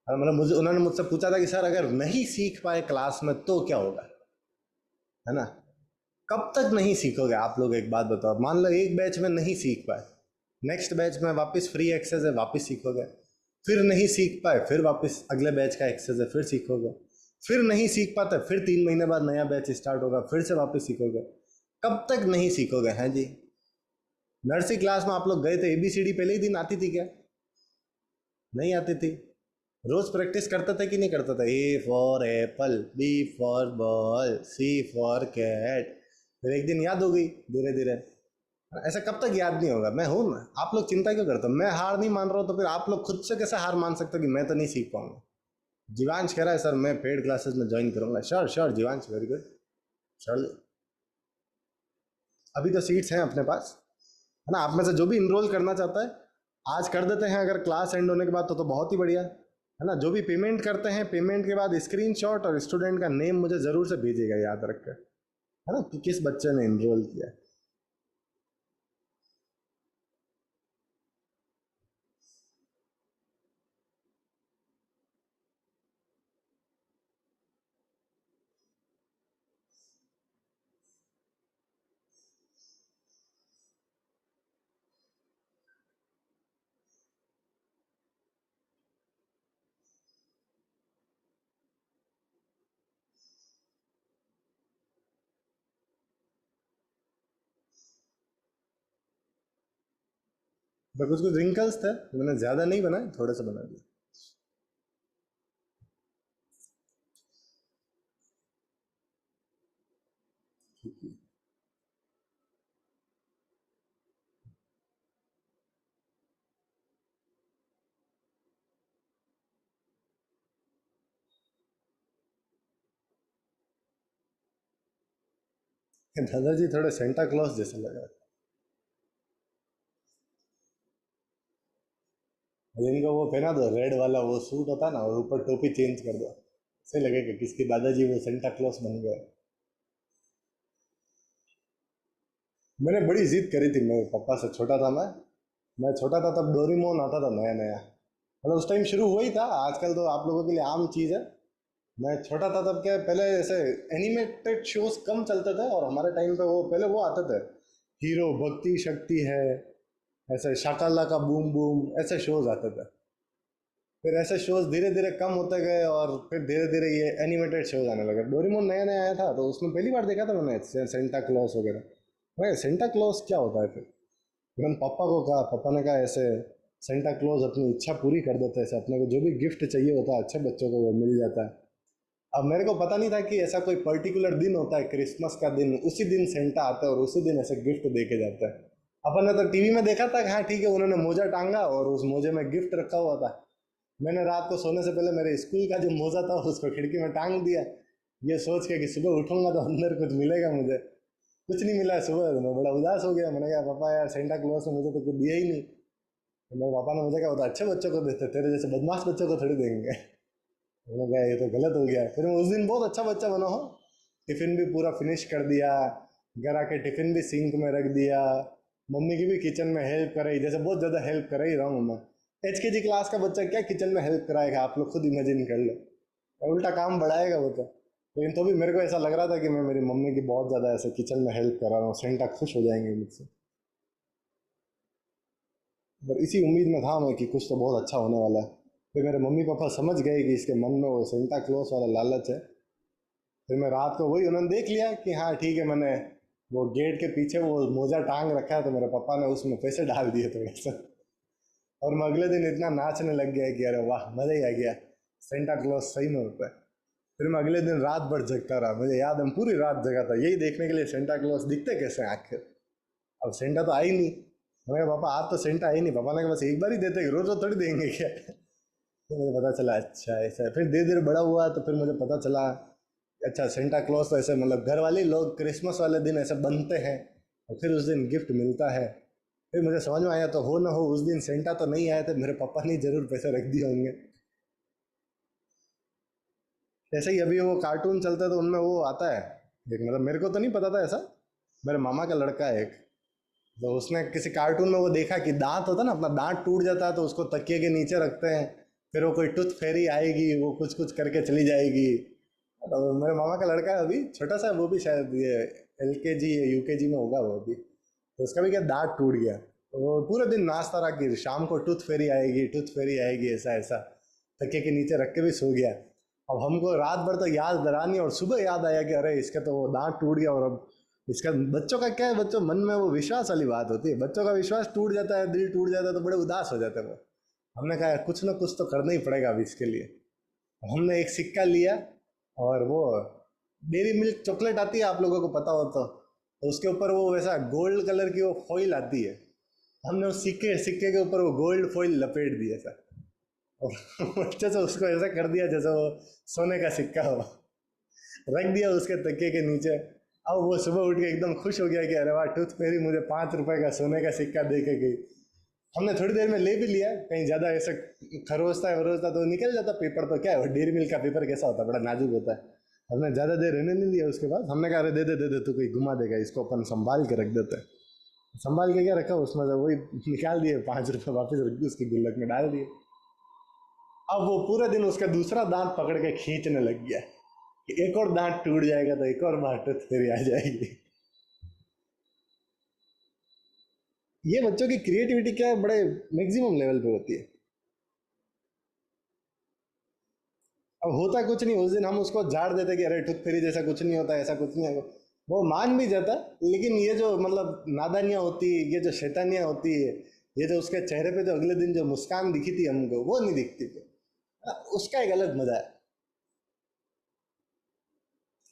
मतलब मुझे उन्होंने मुझसे पूछा था कि सर अगर नहीं सीख पाए क्लास में तो क्या होगा, है ना। कब तक नहीं सीखोगे आप लोग, एक बात बताओ। मान लो एक बैच में नहीं सीख पाए, नेक्स्ट बैच में वापस फ्री एक्सेस है, वापस सीखोगे। फिर नहीं सीख पाए, फिर वापस अगले बैच का एक्सेस है, फिर सीखोगे। फिर नहीं सीख पाते, फिर 3 महीने बाद नया बैच स्टार्ट होगा, फिर से वापस सीखोगे। कब तक नहीं सीखोगे, हैं जी। नर्सरी क्लास में आप लोग गए थे, एबीसीडी पहले ही दिन आती थी क्या? नहीं आती थी। रोज प्रैक्टिस करते थे कि नहीं करते थे? A for apple, B for ball, C for cat. फिर एक दिन याद हो गई धीरे धीरे। ऐसा कब तक याद नहीं होगा? मैं हूं ना, आप लोग चिंता क्यों करते हो? मैं हार नहीं मान रहा हूं तो फिर आप लोग खुद से कैसे हार मान सकते हो कि मैं तो नहीं सीख पाऊंगा? जीवांश कह रहा है सर मैं पेड क्लासेस में ज्वाइन करूंगा। Sure sure जीवांश, very good. Sure. अभी तो सीट्स हैं अपने पास, है ना। आप में से जो भी इनरोल करना चाहता है आज कर देते हैं, अगर क्लास एंड होने के बाद तो बहुत ही बढ़िया, है ना। जो भी पेमेंट करते हैं, पेमेंट के बाद स्क्रीनशॉट और स्टूडेंट का नेम मुझे ज़रूर से भेजिएगा, याद रख कर, है ना, कि किस बच्चे ने इनरोल किया है। पर कुछ कुछ रिंकल्स थे, मैंने ज़्यादा नहीं बनाए, थोड़े से बना दिए। दादाजी थोड़े सेंटा क्लॉज जैसे लग रहे हैं। इनको वो पहना दो रेड वाला, वो सूट होता है ना, और ऊपर टोपी चेंज कर दो, ऐसे लगेगा किसके दादाजी वो सेंटा क्लॉज बन गए। मैंने बड़ी जिद करी थी मेरे पापा से, छोटा था मैं छोटा था तब डोरीमोन आता था नया नया, मतलब उस टाइम शुरू हुआ ही था, आजकल तो आप लोगों के लिए आम चीज़ है। मैं छोटा था तब क्या, पहले ऐसे एनिमेटेड शोज कम चलते थे, और हमारे टाइम पे वो पहले वो आते थे, हीरो भक्ति शक्ति है, ऐसे शाकाला का बूम बूम, ऐसे शोज आते थे। फिर ऐसे शोज धीरे धीरे कम होते गए, और फिर धीरे धीरे ये एनिमेटेड शोज आने लगे। डोरेमोन नया नया आया था तो उसमें पहली बार देखा था मैंने सेंटा क्लॉस वगैरह। मैं सेंटा क्लॉस क्या होता है? फिर मैंने पापा को कहा, पापा ने कहा ऐसे सेंटा क्लॉज अपनी इच्छा पूरी कर देते हैं, ऐसे अपने को जो भी गिफ्ट चाहिए होता है अच्छे बच्चों को वो मिल जाता है। अब मेरे को पता नहीं था कि ऐसा कोई पर्टिकुलर दिन होता है, क्रिसमस का दिन, उसी दिन सेंटा आता है और उसी दिन ऐसे गिफ्ट दे के जाता है। अपन ने तो टीवी में देखा था कि हाँ ठीक है, उन्होंने मोजा टांगा और उस मोजे में गिफ्ट रखा हुआ था। मैंने रात को सोने से पहले मेरे स्कूल का जो मोजा था उसको खिड़की में टांग दिया, ये सोच के कि सुबह उठूंगा तो अंदर कुछ मिलेगा मुझे। कुछ नहीं मिला। सुबह तो मैं बड़ा उदास हो गया, मैंने कहा पापा यार सेंटा क्लॉज ने मुझे तो कुछ दिया ही नहीं। तो मेरे पापा ने मुझे कहा होता अच्छे बच्चों को देते, तेरे जैसे बदमाश बच्चों को थोड़ी देंगे। मैंने कहा ये तो गलत हो गया। फिर मैं उस दिन बहुत अच्छा बच्चा बना हूँ, टिफिन भी पूरा फिनिश कर दिया, घर आके टिफिन भी सिंक में रख दिया, मम्मी की भी किचन में हेल्प कराई, जैसे बहुत ज़्यादा हेल्प कर ही रहा हूँ मैं। HKG क्लास का बच्चा क्या किचन में हेल्प कराएगा, आप लोग खुद इमेजिन कर लो, उल्टा काम बढ़ाएगा वो तो। लेकिन तो भी मेरे को ऐसा लग रहा था कि मैं मेरी मम्मी की बहुत ज़्यादा ऐसे किचन में हेल्प कर रहा हूँ, सेंटा खुश हो जाएंगे मुझसे। पर इसी उम्मीद में था मैं कि कुछ तो बहुत अच्छा होने वाला है। फिर मेरे मम्मी पापा समझ गए कि इसके मन में वो सेंटा क्लॉज वाला लालच है। फिर मैं रात को वही, उन्होंने देख लिया कि हाँ ठीक है, मैंने वो गेट के पीछे वो मोजा टांग रखा है, तो मेरे पापा ने उसमें पैसे डाल दिए थोड़े से। और मैं अगले दिन इतना नाचने लग गया कि अरे वाह मजा ही आ गया, सेंटा क्लॉज सही में होता है। फिर मैं अगले दिन रात भर जगता रहा, मुझे याद है मैं पूरी रात जगा था यही देखने के लिए सेंटा क्लॉज दिखते कैसे हैं आखिर। अब सेंटा तो आई नहीं। मैंने कहा पापा आज तो सेंटा आई नहीं। पापा ने कहा बस एक बार ही देते, रोज रोज थोड़ी देंगे क्या। तो मुझे पता चला अच्छा ऐसा है। फिर धीरे धीरे बड़ा हुआ तो फिर मुझे पता चला अच्छा सेंटा क्लॉज तो ऐसे मतलब घर वाले लोग क्रिसमस वाले दिन ऐसे बनते हैं और फिर उस दिन गिफ्ट मिलता है। फिर मुझे समझ में आया तो हो ना हो उस दिन सेंटा तो नहीं आए थे, मेरे पापा ने जरूर पैसे रख दिए होंगे। जैसे ही अभी वो कार्टून चलता है तो उनमें वो आता है एक, मतलब मेरे को तो नहीं पता था ऐसा, मेरे मामा का लड़का है एक, तो उसने किसी कार्टून में वो देखा कि दांत होता है ना, अपना दांत टूट जाता है तो उसको तकिए के नीचे रखते हैं, फिर वो कोई टूथ फेरी आएगी, वो कुछ कुछ करके चली जाएगी। तो मेरे मामा का लड़का है अभी छोटा सा, वो भी शायद ये LKG या UKG में होगा वो अभी, तो उसका भी क्या दांत टूट गया, तो वो पूरे दिन नाचता रहा कि शाम को टूथ फेरी आएगी, टूथ फेरी आएगी, ऐसा ऐसा तकिए के नीचे रख के भी सो गया। अब हमको रात भर तो याद डरानी, और सुबह याद आया कि अरे इसका तो वो दांत टूट गया, और अब इसका बच्चों का क्या है, बच्चों मन में वो विश्वास वाली बात होती है, बच्चों का विश्वास टूट जाता है, दिल टूट जाता है तो बड़े उदास हो जाते हैं वो। हमने कहा कुछ ना कुछ तो करना ही पड़ेगा अभी इसके लिए। हमने एक सिक्का लिया, और वो डेयरी मिल्क चॉकलेट आती है, आप लोगों को पता हो तो उसके ऊपर वो वैसा गोल्ड कलर की वो फॉइल आती है, हमने उस सिक्के सिक्के के ऊपर वो गोल्ड फॉइल लपेट दिया था, और अच्छे से उसको ऐसा कर दिया जैसे वो सोने का सिक्का हो, रख दिया उसके तकिए के नीचे। अब वो सुबह उठ के एकदम खुश हो गया कि अरे वाह, टूथ फेरी मुझे 5 रुपए का सोने का सिक्का दे के गई। हमने थोड़ी देर में ले भी लिया, कहीं ज़्यादा ऐसे खरोचता है वरोचता तो निकल जाता पेपर, तो क्या है वो डेयरी मिल्क का पेपर कैसा होता है, बड़ा नाजुक होता है। हमने ज़्यादा देर रहने नहीं दिया, उसके बाद हमने कहा अरे दे दे तू कोई घुमा देगा, इसको अपन संभाल के रख देते हैं। संभाल के क्या रखा उसमें से वही निकाल दिए, 5 रुपए वापस रख दिए उसकी गुल्लक में डाल दिए। अब वो पूरे दिन उसका दूसरा दांत पकड़ के खींचने लग गया कि एक और दांत टूट जाएगा तो एक और बार टूथ फेरी आ जाएगी। ये बच्चों की क्रिएटिविटी क्या है, बड़े मैक्सिमम लेवल पे होती है। अब होता कुछ नहीं, उस दिन हम उसको झाड़ देते कि अरे टूथ फेरी जैसा कुछ नहीं होता, ऐसा कुछ नहीं है, वो मान भी जाता। लेकिन ये जो मतलब नादानियाँ होती, ये जो शैतानियाँ होती है, ये जो उसके चेहरे पे जो अगले दिन जो मुस्कान दिखी थी हमको, वो नहीं दिखती थी। उसका एक अलग मजा है।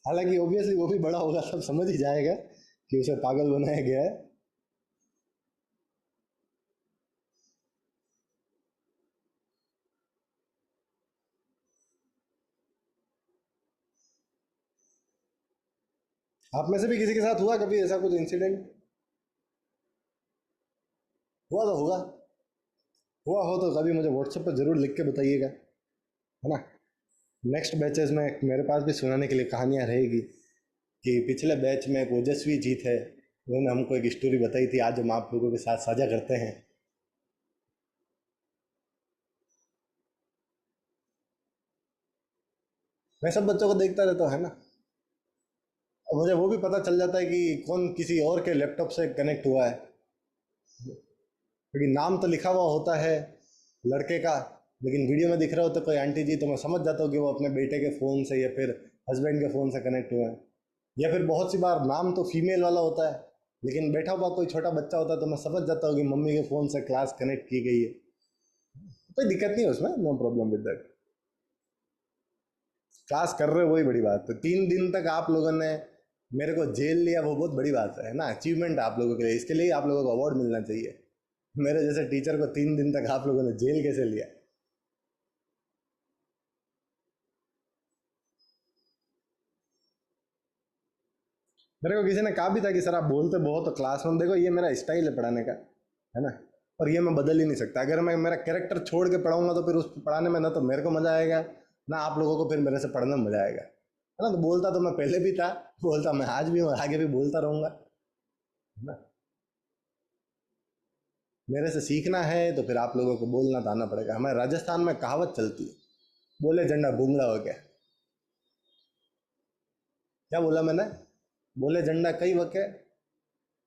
हालांकि ऑब्वियसली वो भी बड़ा होगा, सब समझ ही जाएगा कि उसे पागल बनाया गया है। आप में से भी किसी के साथ हुआ कभी ऐसा कुछ इंसिडेंट? हुआ तो होगा। हुआ हो तो कभी मुझे व्हाट्सएप पर जरूर लिख के बताइएगा, है ना। नेक्स्ट बैचेस में मेरे पास भी सुनाने के लिए कहानियाँ रहेगी कि पिछले बैच में एक ओजस्वी जी थे, उन्होंने हमको एक स्टोरी बताई थी, आज हम आप लोगों के साथ साझा करते हैं। मैं सब बच्चों को देखता रहता हूँ, है ना। और मुझे वो भी पता चल जाता है कि कौन किसी और के लैपटॉप से कनेक्ट हुआ है, क्योंकि नाम तो लिखा हुआ होता है लड़के का, लेकिन वीडियो में दिख रहा होता है कोई आंटी जी, तो मैं समझ जाता हूँ कि वो अपने बेटे के फ़ोन से या फिर हस्बैंड के फ़ोन से कनेक्ट हुए हैं। या फिर बहुत सी बार नाम तो फीमेल वाला होता है, लेकिन बैठा हुआ कोई छोटा बच्चा होता है, तो मैं समझ जाता हूँ कि मम्मी के फ़ोन से क्लास कनेक्ट की गई है। कोई दिक्कत नहीं है उसमें, no problem with that. Class कर रहे हो वही बड़ी बात है। 3 दिन तक आप लोगों ने मेरे को जेल लिया, वो बहुत बड़ी बात है ना, अचीवमेंट आप लोगों के लिए, इसके लिए आप लोगों को अवार्ड मिलना चाहिए। मेरे जैसे टीचर को 3 दिन तक आप लोगों ने जेल कैसे लिया? मेरे को किसी ने कहा भी था कि सर आप बोलते बहुत हो क्लास में, देखो ये मेरा स्टाइल है पढ़ाने का, है ना। और ये मैं बदल ही नहीं सकता। अगर मैं मेरा कैरेक्टर छोड़ के पढ़ाऊंगा तो फिर उस पढ़ाने में ना तो मेरे को मजा आएगा, ना आप लोगों को फिर मेरे से पढ़ने में मजा आएगा, है ना। तो बोलता तो मैं पहले भी था, बोलता मैं आज भी हूँ, आगे भी बोलता रहूंगा, है ना। मेरे से सीखना है तो फिर आप लोगों को बोलना तो आना पड़ेगा। हमारे राजस्थान में कहावत चलती है, बोले झंडा बूंगड़ा हो गया। क्या बोला मैंने? बोले झंडा कई वके,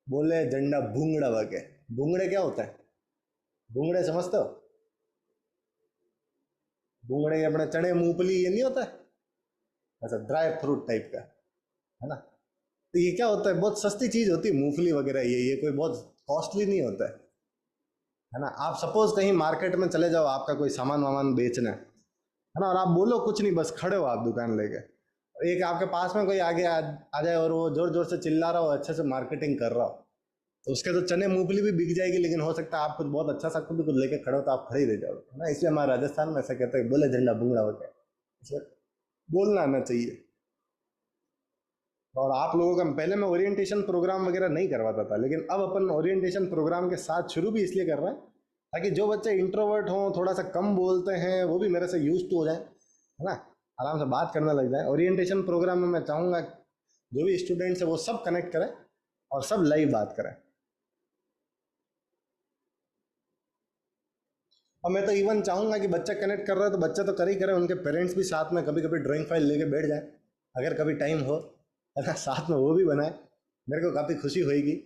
बोले झंडा भूंगड़ा वके। भूंगड़े क्या होता है? भूंगड़े समझते हो? भूंगड़े ये अपने चने मूंगफली ये नहीं होता है, ऐसा ड्राई फ्रूट टाइप का, है ना। तो ये क्या होता है, बहुत सस्ती चीज होती है मूंगफली वगैरह, ये कोई बहुत कॉस्टली नहीं होता है ना। आप सपोज कहीं मार्केट में चले जाओ, आपका कोई सामान वामान बेचना है ना, और आप बोलो कुछ नहीं, बस खड़े हो आप दुकान लेके, एक आपके पास में कोई आगे आ जाए और वो जोर जोर से चिल्ला रहा हो, अच्छे से मार्केटिंग कर रहा हो, तो उसके तो चने मूंगफली भी बिक जाएगी, लेकिन हो सकता है आप कुछ बहुत अच्छा सा खुद कुछ लेके खड़े हो तो आप खड़े ही रह जाओगे, है ना। इसलिए हमारे राजस्थान में ऐसा कहते हैं, बोले झंडा भूंगड़ा हो गया, इसलिए बोलना आना चाहिए। और आप लोगों का पहले मैं ओरिएंटेशन प्रोग्राम वगैरह नहीं करवाता था, लेकिन अब अपन ओरिएंटेशन प्रोग्राम के साथ शुरू भी इसलिए कर रहे हैं ताकि जो बच्चे इंट्रोवर्ट हों, थोड़ा सा कम बोलते हैं, वो भी मेरे से यूज टू हो जाए, है ना, आराम से बात करने लग जाए। ओरिएंटेशन प्रोग्राम में मैं चाहूँगा जो भी स्टूडेंट्स है वो सब कनेक्ट करें और सब लाइव बात करें। और मैं तो इवन चाहूंगा कि बच्चा कनेक्ट कर रहा है तो बच्चा तो कर ही करे, उनके पेरेंट्स भी साथ में कभी कभी ड्राइंग फाइल लेके बैठ जाए, अगर कभी टाइम हो, है ना, साथ में वो भी बनाए, मेरे को काफ़ी खुशी होएगी।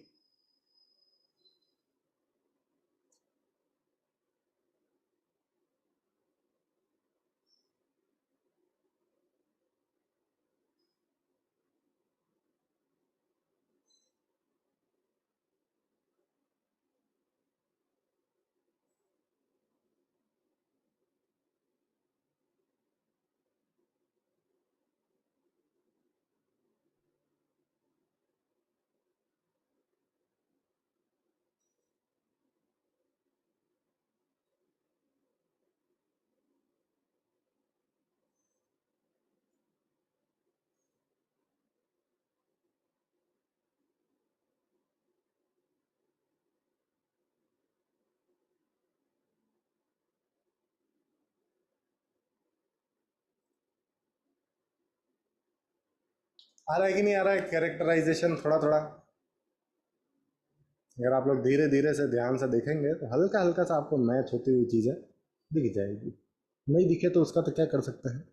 आ रहा है कि नहीं आ रहा है कैरेक्टराइजेशन थोड़ा थोड़ा? अगर आप लोग धीरे धीरे से ध्यान से देखेंगे तो हल्का हल्का सा आपको मैच होती हुई चीज़ें दिख जाएगी। नहीं दिखे तो उसका तो क्या कर सकते हैं।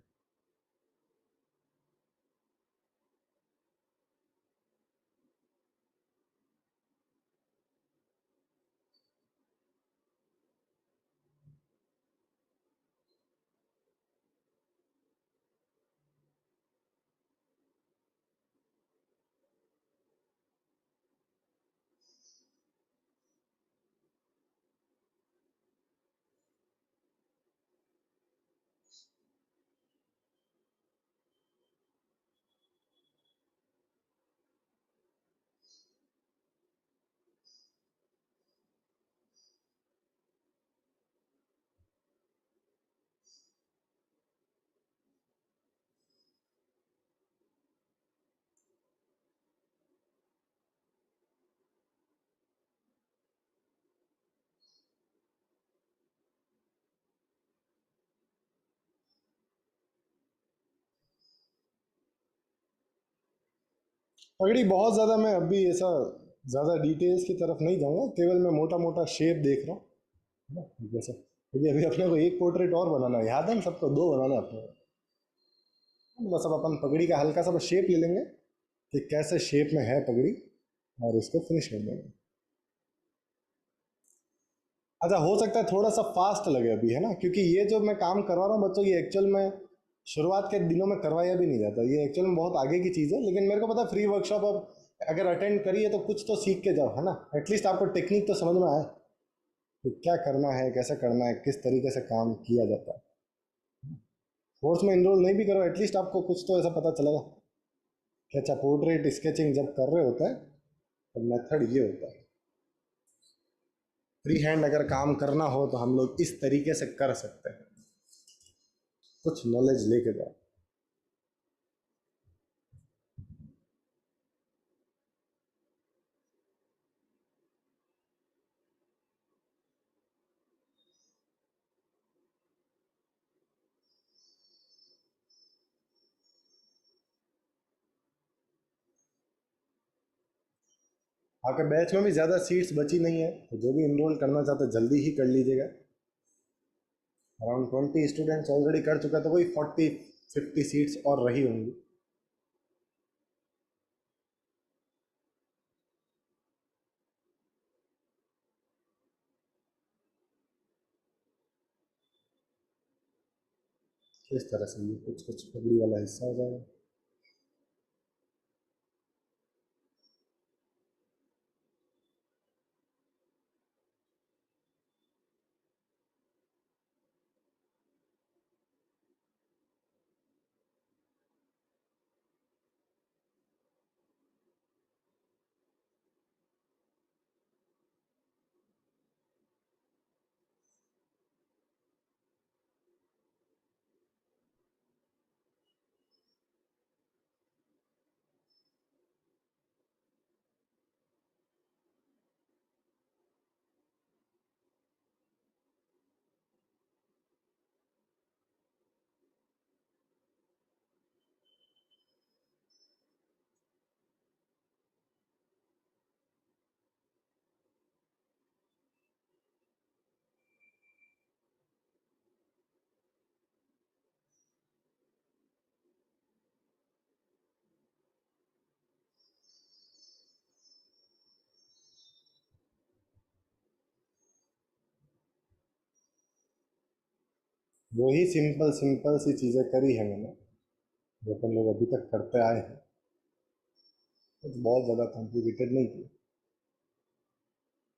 पगड़ी बहुत ज़्यादा मैं अभी ऐसा ज़्यादा डिटेल्स की तरफ नहीं जाऊंगा, केवल मैं मोटा मोटा शेप देख रहा हूँ, है ना, जैसे क्योंकि अभी अपने को एक पोर्ट्रेट और बनाना है, याद है ना सबको, दो बनाना है अपने को। बस अब अपन पगड़ी का हल्का सा शेप ले लेंगे कि कैसे शेप में है पगड़ी, और उसको फिनिश कर देंगे। अच्छा, हो सकता है थोड़ा सा फास्ट लगे अभी, है ना, क्योंकि ये जो मैं काम करवा रहा हूँ बच्चों, ये एक्चुअल में शुरुआत के दिनों में करवाया भी नहीं जाता, ये एक्चुअल में बहुत आगे की चीज़ है, लेकिन मेरे को पता है फ्री वर्कशॉप अब अगर अटेंड करिए तो कुछ तो सीख के जाओ, है ना, एटलीस्ट आपको टेक्निक तो समझ में आए कि क्या करना है, कैसे करना है, किस तरीके से काम किया जाता है। कोर्स में इनरोल नहीं भी करो, एटलीस्ट आपको कुछ तो ऐसा पता चलेगा कि अच्छा, पोर्ट्रेट स्केचिंग जब कर रहे होते हैं तो मेथड ये होता है। फ्री हैंड अगर काम करना हो तो हम लोग इस तरीके से कर सकते हैं, कुछ नॉलेज लेके जाओ। आपके बैच में भी ज़्यादा सीट्स बची नहीं है, तो जो भी इनरोल करना चाहते हैं जल्दी ही कर लीजिएगा। अराउंड 20 स्टूडेंट्स ऑलरेडी कर चुका है, तो कोई 40-50 सीट्स और रही होंगी। इस तरह से ये कुछ कुछ पगड़ी वाला हिस्सा हो जाएगा। वही सिंपल सिंपल सी चीज़ें करी है मैंने, जो अपन लोग अभी तक करते आए हैं। कुछ बहुत ज़्यादा कॉम्प्लिकेटेड नहीं किया।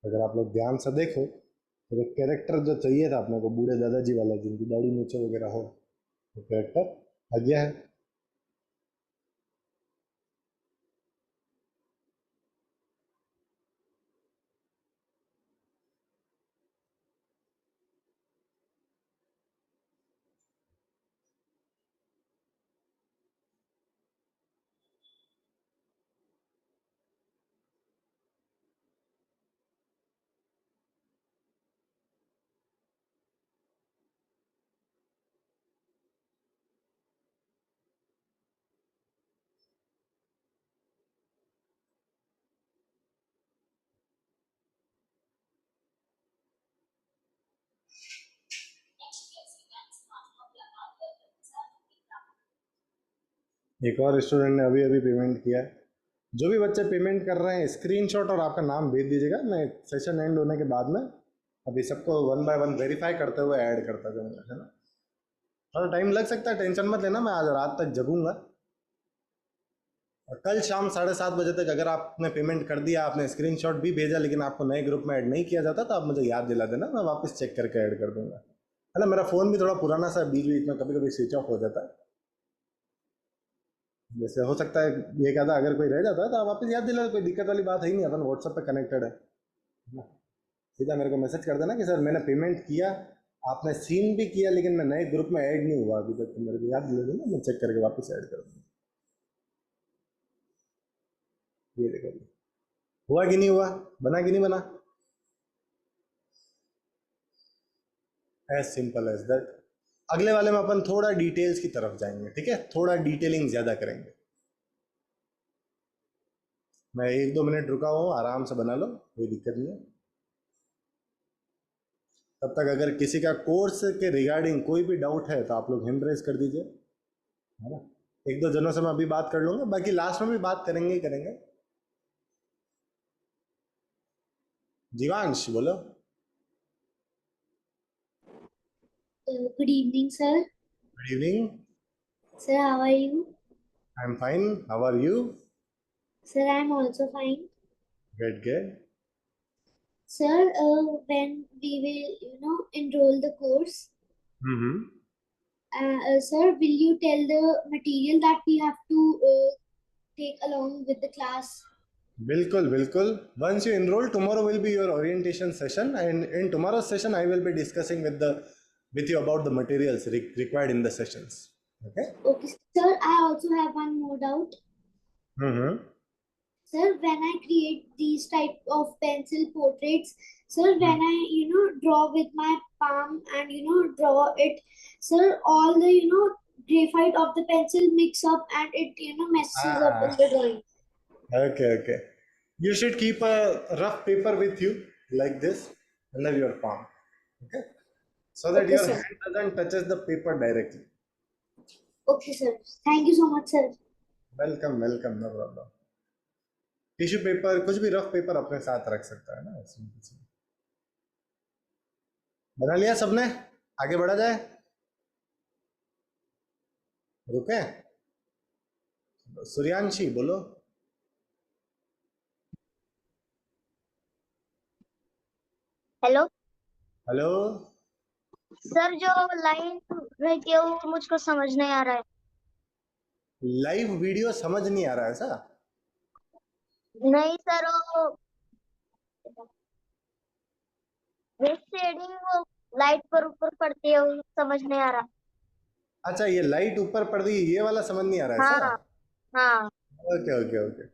अगर आप लोग ध्यान से देखो तो जो कैरेक्टर जो चाहिए था अपने को, बूढ़े दादाजी वाला जिनकी दाढ़ी मूछें वगैरह हो, वो कैरेक्टर आ गया है। एक और स्टूडेंट ने अभी अभी पेमेंट किया है। जो भी बच्चे पेमेंट कर रहे हैं, स्क्रीनशॉट और आपका नाम भेज दीजिएगा। मैं सेशन एंड होने के बाद में अभी सबको वन बाय वन वेरीफाई करते हुए ऐड करता जाऊंगा, है ना। थोड़ा टाइम लग सकता है, टेंशन मत लेना, मैं आज रात तक जगूंगा। और कल शाम 7:30 बजे तक अगर आपने पेमेंट कर दिया, आपने स्क्रीनशॉट भी भेजा, लेकिन आपको नए ग्रुप में ऐड नहीं किया जाता, तो आप मुझे याद दिला देना, मैं वापस चेक करके ऐड कर दूंगा, है ना। मेरा फ़ोन भी थोड़ा पुराना सा, बीच बीच में कभी कभी स्विच ऑफ हो जाता है। जैसे हो सकता है ये कहता, अगर कोई रह जाता है तो आप वापस याद दिला, कोई दिक्कत वाली बात है ही नहीं, अपन व्हाट्सएप पे कनेक्टेड है ना। सीधा मेरे को मैसेज कर देना कि सर मैंने पेमेंट किया, आपने सीन भी किया, लेकिन मैं नए ग्रुप में ऐड नहीं हुआ अभी तक, तो मेरे को याद दिला देना, मैं चेक करके वापस ऐड कर दूँगा। ये देखो, हुआ कि नहीं हुआ, बना कि नहीं बना, एज सिंपल एज दैट। अगले वाले में अपन थोड़ा डिटेल्स की तरफ जाएंगे, ठीक है, थोड़ा डिटेलिंग ज़्यादा करेंगे। मैं 1-2 मिनट रुका हूँ, आराम से बना लो, कोई दिक्कत नहीं है। तब तक अगर किसी का कोर्स के रिगार्डिंग कोई भी डाउट है तो आप लोग हैंड रेज कर दीजिए, है ना। 1-2 जनों से मैं अभी बात कर लूँगा, बाकी लास्ट में भी बात करेंगे ही करेंगे। जीवांश बोलो। Good evening, sir. Good evening. Sir, how are you? I am fine, how are you? Sir, I'm also fine. Good good. Sir, when we will, enroll the course, हम्म। sir, will you tell the material that we have to take along with the class? बिल्कुल बिल्कुल। Once you enroll, tomorrow will be your orientation session, and in tomorrow's session I will be discussing with you about the materials required in the sessions. Okay. Okay, sir, I also have one more doubt. Mm-hmm. Sir, when I create these type of pencil portraits, sir, when I, draw with my palm and, draw it, sir, all the, graphite of the pencil mix up and it, messes up Ah, in the drawing. okay, okay. You should keep a rough paper with you like this under your palm. Okay. So that Okay, your sir. hand doesn't touches the paper directly. Okay, sir. Thank you so much, sir. Welcome, welcome, no problem. Tissue paper, कुछ भी रफ पेपर अपने साथ रख सकता है ना, इसमें कुछ नहीं। बना लिया सबने, आगे बढ़ा जाए, रुके। सूर्यांशी बोलो। Hello hello. सर, जो लाइन रहती है वो मुझको समझ नहीं आ रहा है। लाइव वीडियो समझ नहीं आ रहा है ऐसा? नहीं सर, वो शेडिंग वो लाइट पर ऊपर पड़ती है, वो समझ नहीं आ रहा। अच्छा, ये लाइट ऊपर पड़ रही है, ये वाला समझ नहीं आ रहा है ऐसा? हाँ हाँ। Okay okay okay.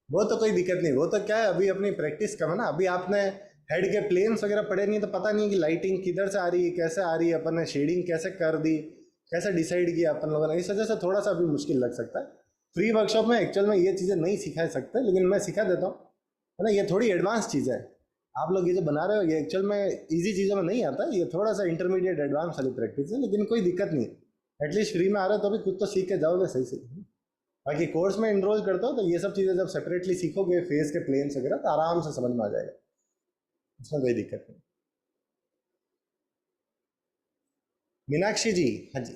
वो तो कोई दिक्कत नहीं, वो तो क्या है, अभी अपनी प्रैक्टिस कम है ना, अभी आपने हेड के प्लेन्स वगैरह पढ़े नहीं, तो पता नहीं है कि लाइटिंग किधर से आ रही है, कैसे आ रही है, अपन ने शेडिंग कैसे कर दी, कैसे डिसाइड किया अपन लोगों ने, इस वजह से थोड़ा सा अभी मुश्किल लग सकता है। फ्री वर्कशॉप में एक्चुअल में ये चीज़ें नहीं सिखा सकते, लेकिन मैं सिखा देता हूँ, है ना। ये थोड़ी एडवांस चीज़ है, आप लोग ये जो बना रहे हो ये एक्चुअल में इजी चीज़ों में नहीं आता है, ये थोड़ा सा इंटरमीडिएट एडवांस वाली प्रैक्टिस है, लेकिन कोई दिक्कत नहीं। एटलीस्ट फ्री में आ रहे हो तो भी कुछ तो सीख के जाओगे सही से। बाकी कोर्स में इनरोल करते हो तो ये सब चीज़ें जब सेपरेटली सीखोगे, फेस के प्लेन्स वगैरह, तो आराम से समझ में आ जाएगा, उसमें कोई दिक्कत नहीं। मीनाक्षी जी, हाँ जी।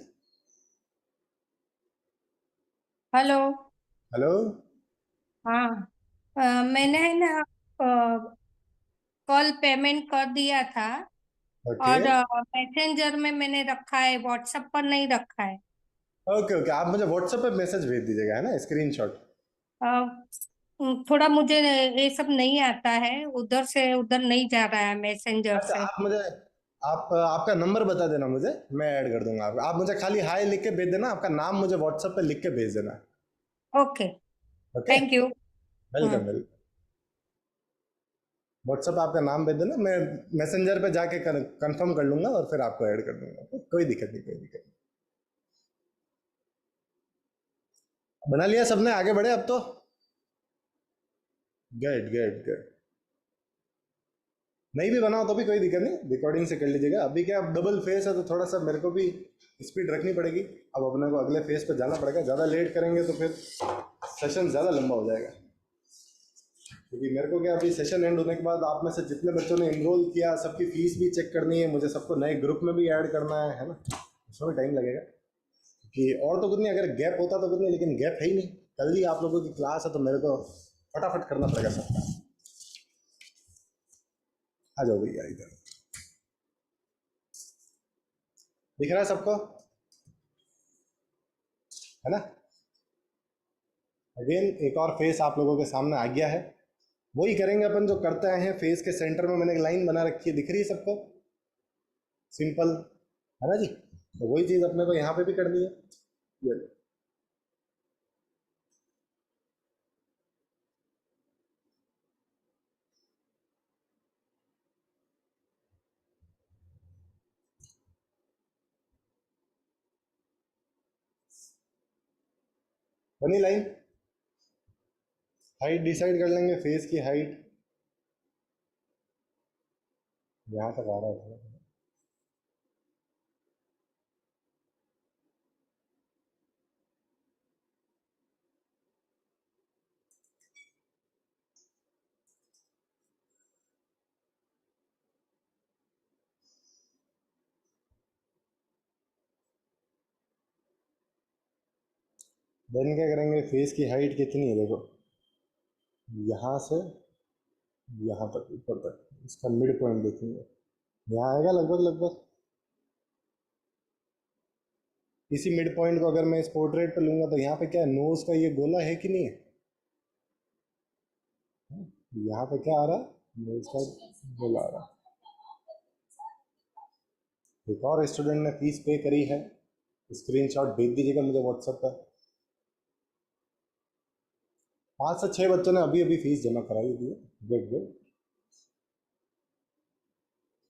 हेलो। हेलो। हाँ। मैंने ना कल पेमेंट कर दिया था। ओके और मैसेंजर में मैंने रखा है, व्हाट्सएप पर नहीं रखा है। ओके ओके, आप मुझे व्हाट्सएप पे मैसेज भेज दीजिएगा, है ना, स्क्रीनशॉट। अ, थोड़ा मुझे ये सब नहीं आता है, उधर से उधर नहीं जा रहा है मैसेंजर अच्छा, से। आप मुझे, आप आपका नंबर बता देना मुझे, मैं ऐड कर दूंगा आपको। आप मुझे खाली हाय लिख के भेज देना, आपका नाम मुझे व्हाट्सएप पे लिख के भेज देना। Okay. Okay, thank you. Welcome hmm. Welcome. WhatsApp आपका नाम भेज देना, मैं मैसेंजर पे जाके कंफर्म कर लूंगा और फिर आपको ऐड कर दूंगा। Okay? कोई दिक्कत नहीं, कोई दिक्कत नहीं। बना लिया सबने, आगे बढ़े अब तो। Good good good. नहीं भी बनाओ तो भी कोई दिक्कत नहीं, रिकॉर्डिंग से कर लीजिएगा। अभी क्या, अब डबल फेस है तो थोड़ा सा मेरे को भी स्पीड रखनी पड़ेगी। अब अपने को अगले फेस पे जाना पड़ेगा, ज़्यादा लेट करेंगे तो फिर सेशन ज़्यादा लंबा हो जाएगा। क्योंकि मेरे को क्या, अभी सेशन एंड होने के बाद आप में से जितने बच्चों ने इनरोल किया सबकी फीस भी चेक करनी है, मुझे सबको नए ग्रुप में भी ऐड करना है ना। उसमें भी टाइम लगेगा। कि और तो कुछ नहीं, अगर गैप होता तो कुछ नहीं, लेकिन गैप है ही नहीं। कल ही आप लोगों की क्लास है तो मेरे को फटाफट करना पड़ेगा सबका। आ जाओ भैया इधर। दिख रहा है सबको, है ना। अगेन एक और फेस आप लोगों के सामने आ गया है। वही करेंगे अपन जो करते आए हैं। फेस के सेंटर में मैंने एक लाइन बना रखी है, दिख रही है सबको, सिंपल, है ना जी। तो वही चीज़ अपने को यहाँ पे भी करनी है। ये लो। बनी लाइन। हाइट डिसाइड कर लेंगे, फेस की हाइट यहाँ तक आ रहा है। देन क्या करेंगे, फेस की हाइट कितनी है देखो, यहाँ से यहाँ तक, ऊपर तक इसका मिड पॉइंट देखेंगे, यहाँ आएगा लगभग लगभग। इसी मिड पॉइंट को अगर मैं इस पोर्ट्रेट पे लूंगा तो यहाँ पे क्या, नोज का ये गोला है कि नहीं है। यहाँ पे क्या आ रहा है, नोज का गोला आ रहा है। एक और स्टूडेंट ने फीस पे करी है, स्क्रीनशॉट भेज दीजिएगा मुझे व्हाट्सएप पर। 5 से 6 बच्चों ने अभी अभी फीस जमा कराई दी है। Good good.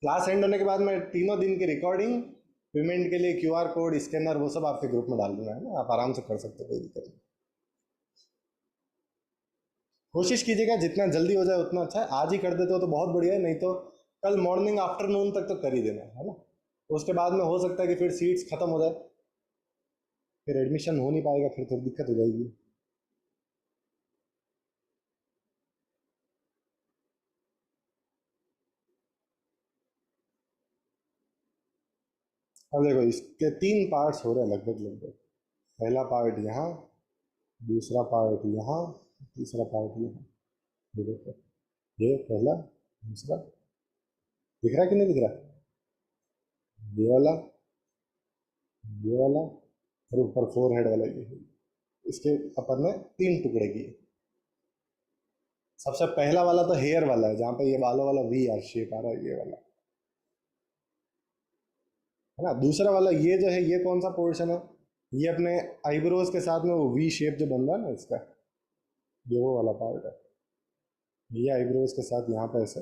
क्लास एंड होने के बाद मैं तीनों दिन की रिकॉर्डिंग, पेमेंट के लिए क्यूआर कोड, स्कैनर, वो सब आपके ग्रुप में डाल दूंगा, है ना। आप आराम से कर सकते हो, कोई दिक्कत नहीं। कोशिश कीजिएगा जितना जल्दी हो जाए उतना अच्छा है। आज ही कर देते हो तो बहुत बढ़िया है, नहीं तो कल मॉर्निंग आफ्टरनून तक तो कर ही देना, है ना। तो उसके बाद में हो सकता है कि फिर सीट्स खत्म हो जाए, फिर एडमिशन हो नहीं पाएगा, फिर तो दिक्कत हो जाएगी। अब देखो, इसके 3 पार्ट्स हो रहे हैं लगभग लगभग। पहला पार्ट यहाँ, दूसरा पार्ट यहाँ, तीसरा पार्ट यहाँ। ये देखो, ये पहला, दूसरा, दिख रहा है कि नहीं दिख रहा। ये वाला, ये वाला, और ऊपर फोर हेड वाला ये। इसके अपन ने 3 टुकड़े किए। सबसे पहला वाला तो हेयर वाला है, जहाँ पे ये बालों वाला वी आर शेप आ रहा है, ये वाला, है ना। दूसरा वाला ये जो है, ये कौन सा पोर्शन है, ये अपने आईब्रोज के साथ में वो वी शेप जो बन रहा है ना इसका, ये वो वाला पार्ट है। ये आईब्रोज के साथ यहाँ पे ऐसे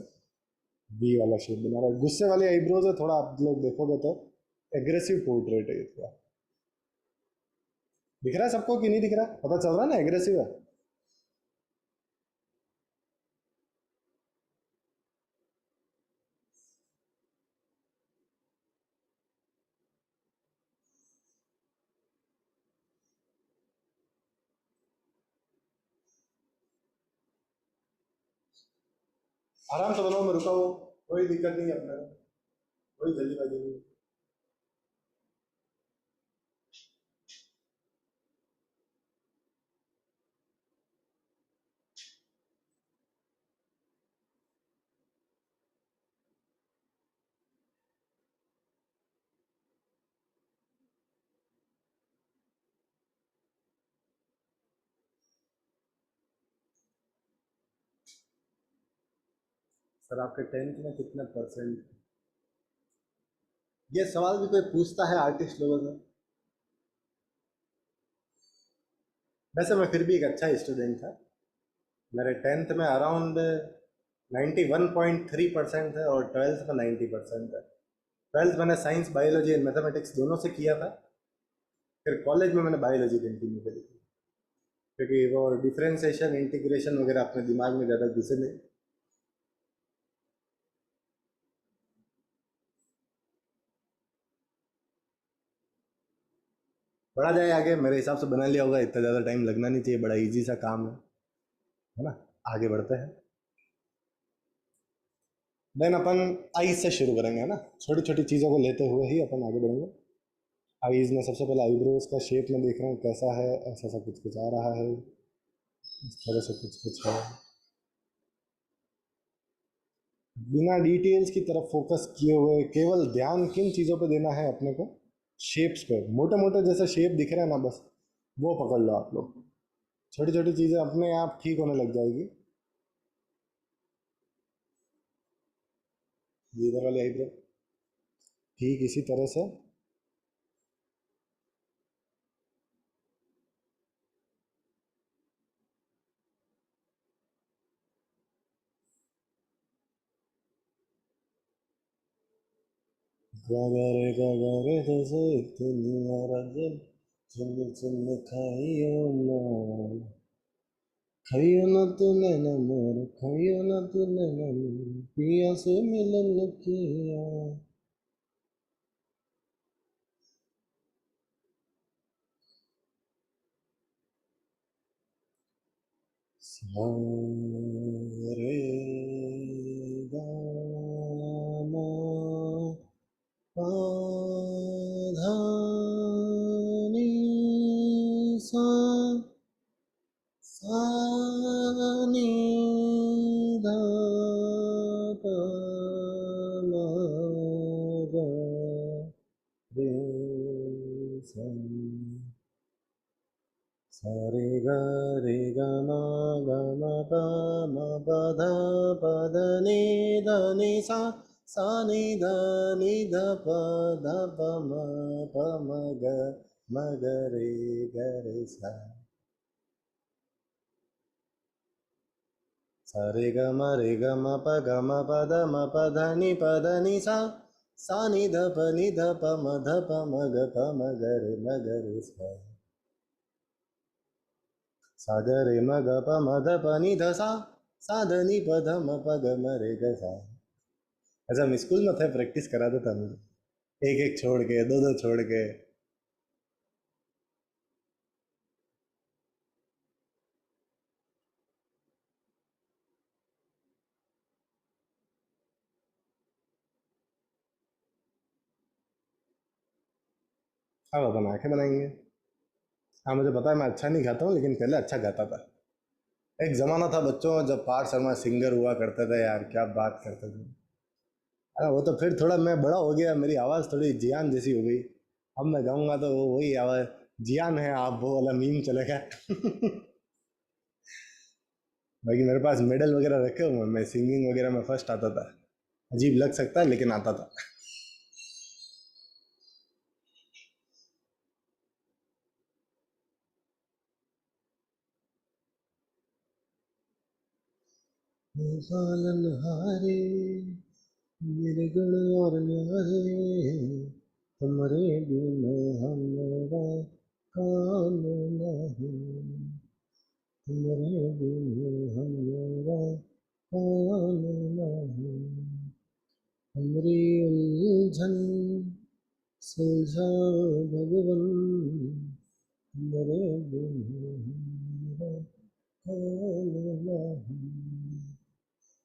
वी वाला शेप बना रहा है। गुस्से वाले आईब्रोज है, थोड़ा आप लोग देखोगे तो एग्रेसिव पोर्ट्रेट है ये थोड़ा। दिख रहा है सबको कि नहीं दिख रहा, पता चल रहा है ना, एग्रेसिव है। आराम से बनाओ, मैं रुका हूँ, कोई दिक्कत नहीं है अपने को, कोई जल्दीबाजी नहीं। सर आपके 10th में कितने परसेंट? ये सवाल भी कोई पूछता है आर्टिस्ट लोगों से? वैसे मैं फिर भी एक अच्छा स्टूडेंट था। मेरे 10th में अराउंड 91.3% है और 12th में 90% है। 12th मैंने साइंस बायोलॉजी एंड मैथमेटिक्स दोनों से किया था। फिर कॉलेज में मैंने बायोलॉजी कंटिन्यू करी थी, क्योंकि वो डिफरेंशिएशन इंटीग्रेशन वगैरह अपने दिमाग में ज़्यादा घुसे नहीं। बढ़ा जाए आगे, मेरे हिसाब से बना लिया होगा, इतना ज़्यादा टाइम लगना नहीं चाहिए, बड़ा इजी सा काम है ना? आगे बढ़ते हैं। देन अपन आईज से शुरू करेंगे, है ना? छोटी छोटी चीज़ों को लेते हुए ही अपन आगे बढ़ेंगे। आईज में सबसे पहले आईब्रोज का शेप में देख रहा हूँ कैसा है, ऐसा सा कुछ कुछ आ रहा है, इस तरह से कुछ कुछ है। बिना डिटेल्स की तरफ फोकस किए हुए, केवल ध्यान किन चीज़ों पे देना है अपने को? शेप्स पे। मोटे मोटे जैसे शेप दिख रहे हैं ना, बस वो पकड़ लो आप लोग। छोटी छोटी चीज़ें अपने आप ठीक होने लग जाएगी। ये इधर वाले आईब्रो ठीक इसी तरह से। गगरे गगरे जैसे दुनिया रंजन, चुन चुन खाइयो ना, खाइयो ना तूने न मोर, खाइयो ना तूने न मोर, पिया से मिलन किया। सा रे गा मा पा धा नी सा, सा नी धा पा मा गा रे सा। सा रे गा रे गा मा पा प धा प ध नि सा, सा नि ध प ध प म ग रे सा। सा रे ग म प ग म प ध म प ध नि सा, सा नि ध प म ध प म ग प म ग रे सा। सा ग रे म ग प म ध प नि ध सा, सा ध नि प ध म प ग म रे ग सा। ऐसा हम स्कूल में थे, प्रैक्टिस कराते था मुझे, एक एक छोड़ के, दो दो छोड़ के। अब अपन आंखें बनाएंगे। हाँ मुझे पता है मैं अच्छा नहीं गाता हूँ, लेकिन पहले अच्छा गाता था। एक जमाना था बच्चों जब पार्थ शर्मा सिंगर हुआ करते थे, यार क्या बात करते थे। अरे वो तो फिर थोड़ा मैं बड़ा हो गया, मेरी आवाज़ थोड़ी जियान जैसी हो गई। अब मैं गाऊंगा तो वो वही आवाज़, जियान है आप, वो वाला मीम चलेगा। बाकी मेरे पास मेडल वगैरह रखे हुए हैं, मैं सिंगिंग वगैरह में फर्स्ट आता था। अजीब लग सकता है लेकिन आता था। पालनहारे मेरे गुण और न्यारे, तुम्हारे बिन हमारा काम नहीं, तुम्हारे बिन हमारा काम नहीं। हमरी उलझन सुलझाओ भगवन, तुम्हारे बिन हमारा काम नहीं,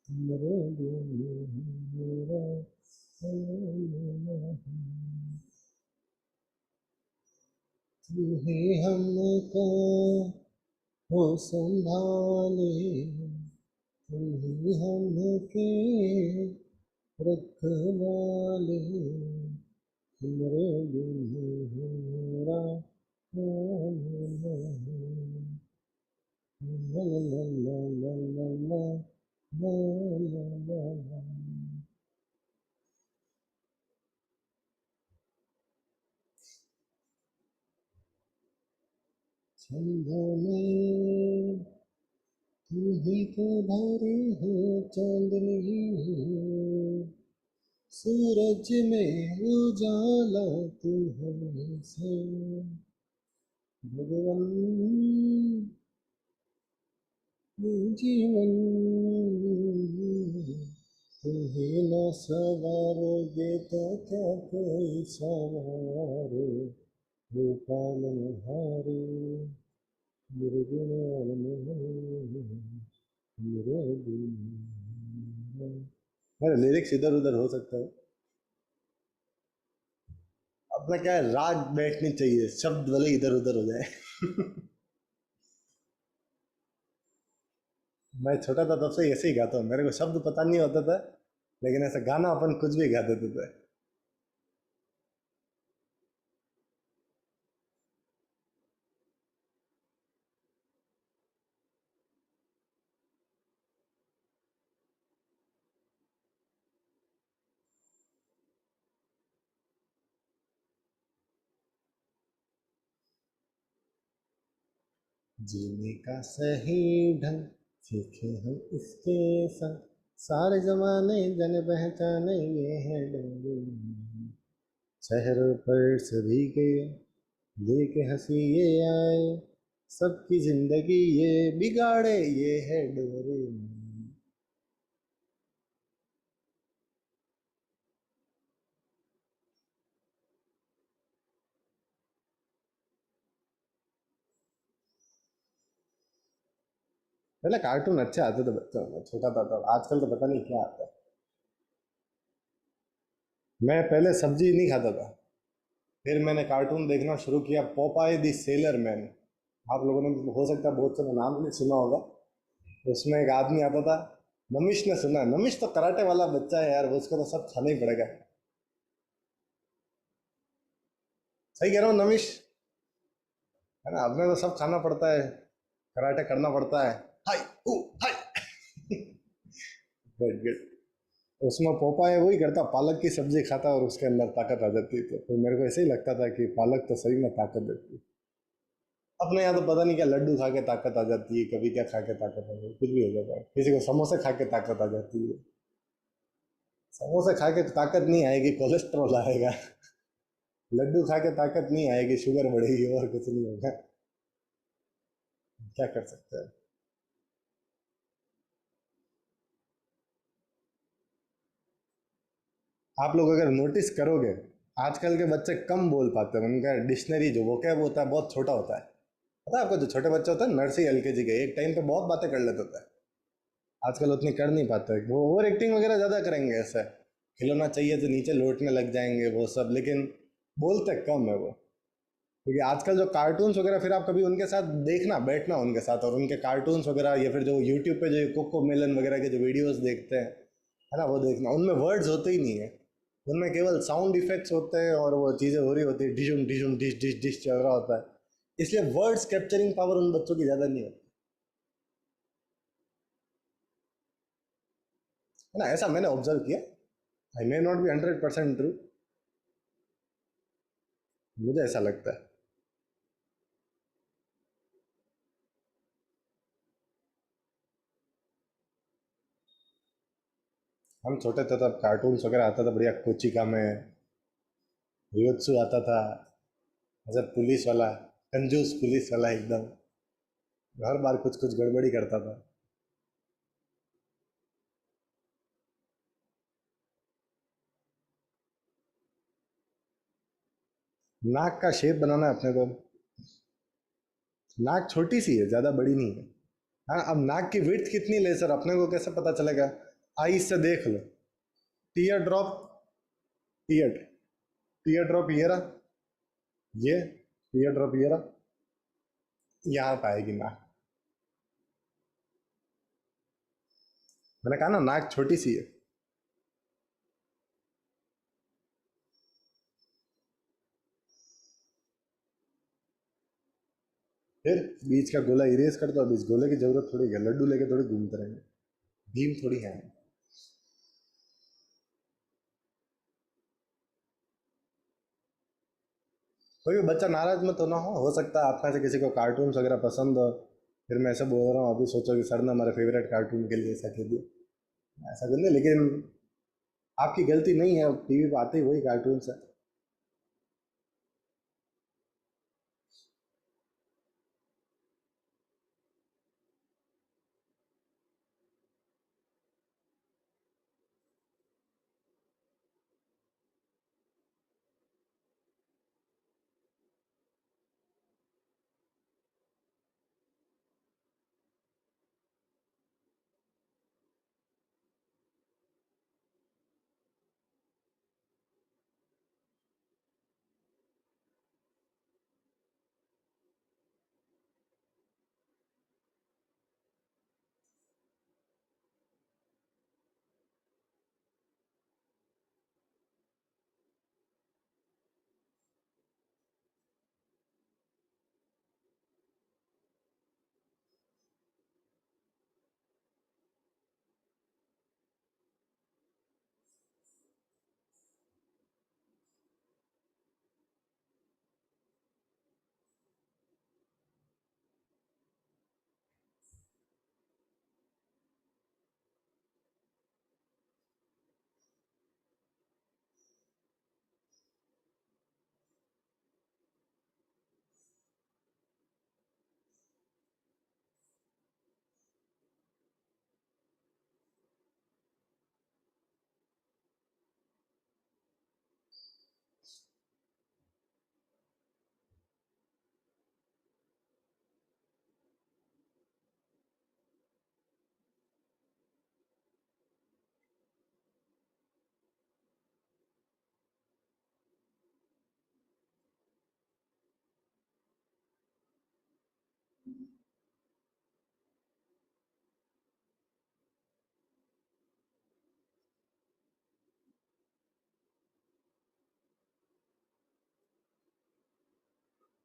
तुम्हारे बिन हमारा काम नहीं। तू ही हमको हो संभाले, तुम ही हमके रखवाले, तुम्हारे बिन हमारा काम नहीं। ला ला ला ला ला ला, ला, ला, ला, ला। छंदों में तू ही तो भरी है, चांदनी है, सूरज में उजाला तू है से, भगवन ये जीवन तुम्हें न सवारोगे तो क्या कोई सवारे, वो पालनहारे मेरे गुण मेरे गुण। मेरा लिरिक्स इधर उधर हो सकता है। अपना क्या है, राग बैठनी चाहिए, शब्द भले इधर उधर हो जाए। मैं छोटा था तब से ऐसे ही गाता हूँ, मेरे को शब्द पता नहीं होता था, लेकिन ऐसा गाना अपन कुछ भी गा देते थे। जीने का सही ढंग सीखे हम इसके संग, सारे जमाने जन पहचाने ये है डोली। शहरों पर सभी के लेके हंसी ये आए, सबकी जिंदगी ये बिगाड़े ये है डोरी। पहले कार्टून अच्छे आते थे बच्चों में, छोटा था तब, आजकल तो पता नहीं क्या आता है। मैं पहले सब्जी नहीं खाता था, फिर मैंने कार्टून देखना शुरू किया, पोपाई दी सेलर मैन। आप लोगों ने हो सकता है बहुत से नाम नहीं सुना होगा। उसमें एक आदमी आता था, नमिश ने सुना है, नमिश तो कराटे वाला बच्चा है यार, वो उसको तो सब खाना ही पड़ेगा। सही कह रहा हूँ नमिश, है ना, अपने को सब खाना पड़ता है, कराटे करना पड़ता है। हाय ऊ हाय। Good good. उसमें पोपाय वही करता, पालक की सब्जी खाता और उसके अंदर ताकत आ जाती, तो फिर मेरे को ऐसे ही लगता था कि पालक तो सही में ताकत देती है। अपने यहाँ तो पता नहीं क्या, लड्डू खा के ताकत आ जाती है, कभी क्या खा के ताकत आ जाती है, कुछ भी हो जाता है, किसी को समोसे खा के ताकत आ जाती है। समोसे खा के ताकत नहीं आएगी, कोलेस्ट्रॉल आएगा। लड्डू खा के ताकत नहीं आएगी, शुगर बढ़ेगी, और कुछ नहीं होगा। क्या कर सकते हैं। आप लोग अगर नोटिस करोगे, आजकल के बच्चे कम बोल पाते हैं, उनका डिक्शनरी जो वोकैब होता है बहुत छोटा होता है। पता है आपको, जो छोटे बच्चे होते हैं नर्सरी एलकेजी के, एक टाइम पे बहुत बातें कर लेते होते हैं, आजकल उतनी कर नहीं पाते, वो ओवर एक्टिंग वगैरह ज़्यादा करेंगे ऐसे, खिलौना चाहिए तो नीचे लौटने लग जाएंगे वो सब, लेकिन बोलते कम है वो। क्योंकि आजकल जो कार्टून्स वगैरह, फिर आप कभी उनके साथ देखना, बैठना उनके साथ, और उनके कार्टून्स वगैरह, या फिर जो यूट्यूब पे जो कोको मेलन वगैरह के जो वीडियोस देखते हैं, है ना, वो देखना, उनमें वर्ड्स होते ही नहीं है, उनमें केवल साउंड इफेक्ट्स होते हैं, और वो चीज़ें हो रही होती है, डिशुम डिशुम डिश डिश डिश चल रहा होता है, इसलिए वर्ड्स कैप्चरिंग पावर उन बच्चों की ज़्यादा नहीं होती, है ना, ऐसा मैंने ऑब्जर्व किया। आई मे नॉट बी 100% ट्रू, मुझे ऐसा लगता है। हम छोटे थे तब कार्टून्स वगैरह आता था बढ़िया, कोचिका में रियोत्सु आता था, ऐसा पुलिस वाला, कंजूस पुलिस वाला एकदम, हर बार कुछ कुछ गड़बड़ी करता था। नाक का शेप बनाना है अपने को, नाक छोटी सी है, ज़्यादा बड़ी नहीं है। हाँ, अब नाक की विड्थ कितनी ले सर, अपने को कैसे पता चलेगा, आई से देख लो, tear drop, tear tear drop ये रहा, ये टीयर ड्रॉप ये रहा, यहाँ पाएगी नाक। मैंने कहा ना, नाक छोटी सी है। फिर बीच का गोला इरेज कर दो, अब इस गोले की जरूरत थोड़ी है, लड्डू लेके थोड़ी घूमते रहेंगे। भीम थोड़ी है। कोई भी बच्चा नाराज मत होना, हो सकता है आप में से किसी को कार्टून्स वगैरह पसंद हो, फिर मैं ऐसे बोल रहा हूँ अभी सोचो कि सर ने हमारे फेवरेट कार्टून के लिए ऐसा कह दिया, ऐसा कुछ नहीं, लेकिन आपकी गलती नहीं है, टीवी पे आते ही वही कार्टून्स है।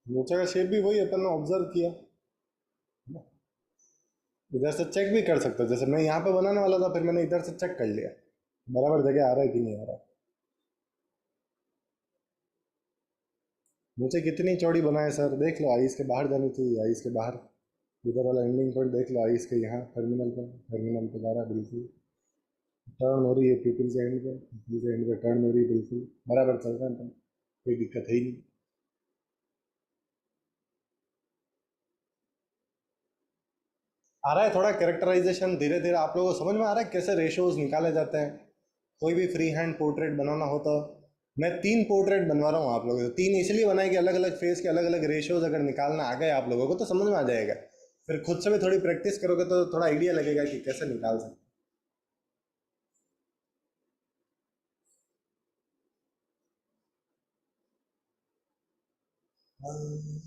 नीचे का शेप भी वही अपन ने ऑब्जर्व किया, इधर से चेक भी कर सकते हो, जैसे मैं यहाँ पे बनाने वाला था, फिर मैंने इधर से चेक कर लिया बराबर जगह आ रहा है कि नहीं आ रहा है। नीचे कितनी चौड़ी बनाए सर, देख लो, आइस के बाहर जानी चाहिए, आइस के बाहर, इधर वाला एंडिंग पॉइंट देख लो, आइस के यहाँ टर्मिनल पे जा रहा है बिल्कुल, टर्न हो रही है पीपल के एंड पे, पीपल के एंड पे टर्न हो रही है, बिल्कुल बराबर चल रहा है, कोई दिक्कत है ही नहीं। आ रहा है थोड़ा कैरेक्टराइजेशन, धीरे धीरे आप लोगों को समझ में आ रहा है कैसे रेशोज निकाले जाते हैं। कोई भी फ्री हैंड पोर्ट्रेट बनाना हो तो, मैं 3 पोर्ट्रेट बनवा रहा हूँ आप लोगों को, 3 इसलिए बनाए कि अलग अलग फेस के अलग अलग रेशोज अगर निकालना आ गए आप लोगों को तो समझ में आ जाएगा, फिर खुद से भी थोड़ी प्रैक्टिस करोगे तो थोड़ा आइडिया लगेगा कि कैसे निकाल सकते हैं।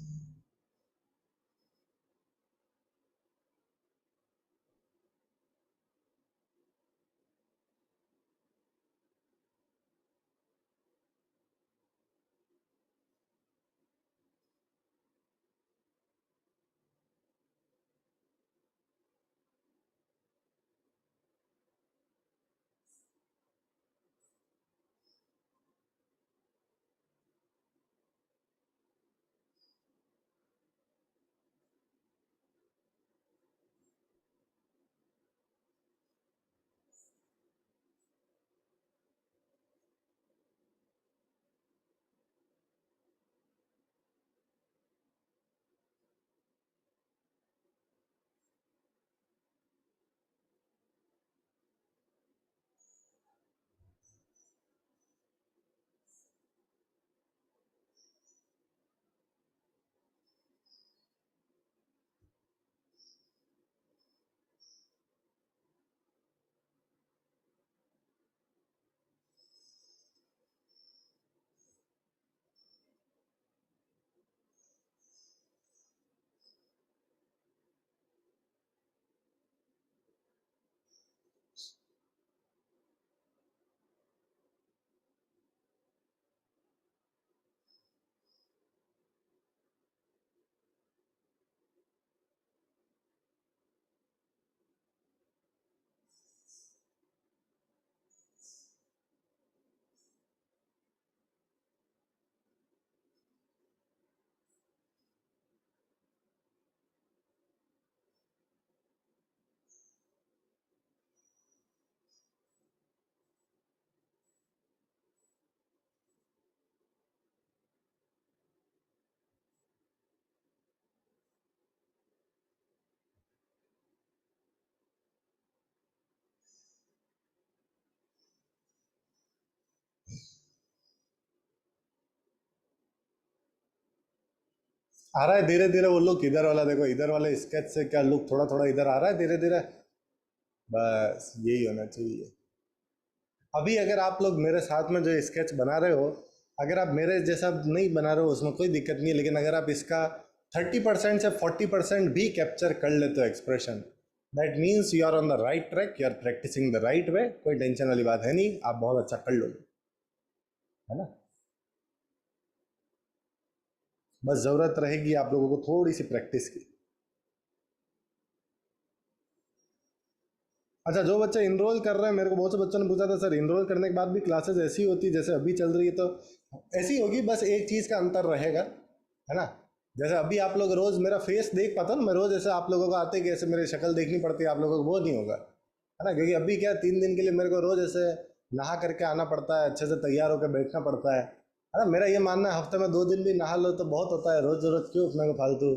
आ रहा है धीरे धीरे वो लुक, इधर वाला देखो, इधर वाले स्केच से क्या लुक थोड़ा थोड़ा इधर आ रहा है धीरे धीरे। बस यही होना चाहिए। अभी अगर आप लोग मेरे साथ में जो स्केच बना रहे हो, अगर आप मेरे जैसा नहीं बना रहे हो उसमें कोई दिक्कत नहीं है, लेकिन अगर आप इसका 30% से 40% भी कैप्चर कर लेते हो expression, that means you are on the right track, you are practising the right way. कोई टेंशन वाली बात है नहीं, आप बहुत अच्छा कर लोगे, है ना। बस ज़रूरत रहेगी आप लोगों को थोड़ी सी प्रैक्टिस की। अच्छा, जो बच्चे इनरोल कर रहे हैं, मेरे को बहुत से बच्चों ने पूछा था सर इनरोल करने के बाद भी क्लासेस ऐसी होती जैसे अभी चल रही है, तो ऐसी होगी, बस एक चीज़ का अंतर रहेगा, है ना। जैसे अभी आप लोग रोज़ मेरा फेस देख पाता ना, मैं रोज़ ऐसे आप लोगों को आते कि ऐसे मेरी शक्ल देखनी पड़ती है आप लोगों को, वो नहीं होगा, है ना। क्योंकि अभी क्या 3 दिन के लिए मेरे को रोज़ ऐसे नहा करके आना पड़ता है, अच्छे से तैयार होकर बैठना पड़ता है ना। मेरा ये मानना है हफ्ते में 2 दिन भी नहा लो तो बहुत होता है, रोज़ ज़रूरत क्यों अपने को फालतू,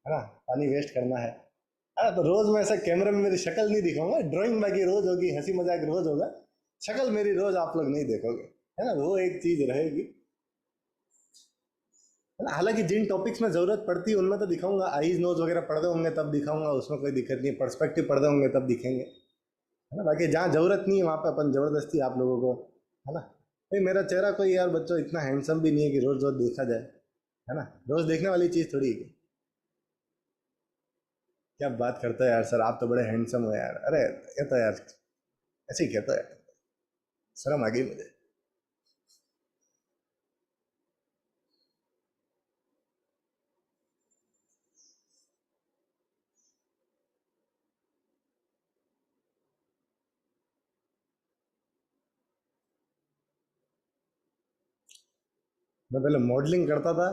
है ना, पानी वेस्ट करना है। हाँ, तो रोज मैं ऐसा कैमरे में मेरी शक्ल नहीं दिखाऊंगा, ड्राइंग बाकी रोज होगी, हंसी मजाक रोज होगा, शक्ल मेरी रोज आप लोग नहीं देखोगे, है ना, वो एक चीज रहेगी, है ना। हालांकि जिन टॉपिक्स में जरूरत पड़ती है उनमें तो दिखाऊंगा, आईज नोज वगैरह पढ़ते होंगे तब दिखाऊंगा, उसमें कोई दिक्कत नहीं है, पर्सपेक्टिव पढ़ते होंगे तब दिखेंगे, है ना। बाकी जहाँ जरूरत नहीं है वहाँ पे अपन जबरदस्ती आप लोगों को, है ना। भाई मेरा चेहरा कोई यार बच्चों इतना हैंडसम भी नहीं है कि रोज रोज देखा जाए, है ना, रोज देखने वाली चीज थोड़ी है। क्या बात करते हो यार सर, आप तो बड़े हैंडसम हो यार, अरे ये तो यार ऐसे ही कहता है, शर्म आ गई मुझे। मैं पहले मॉडलिंग करता था,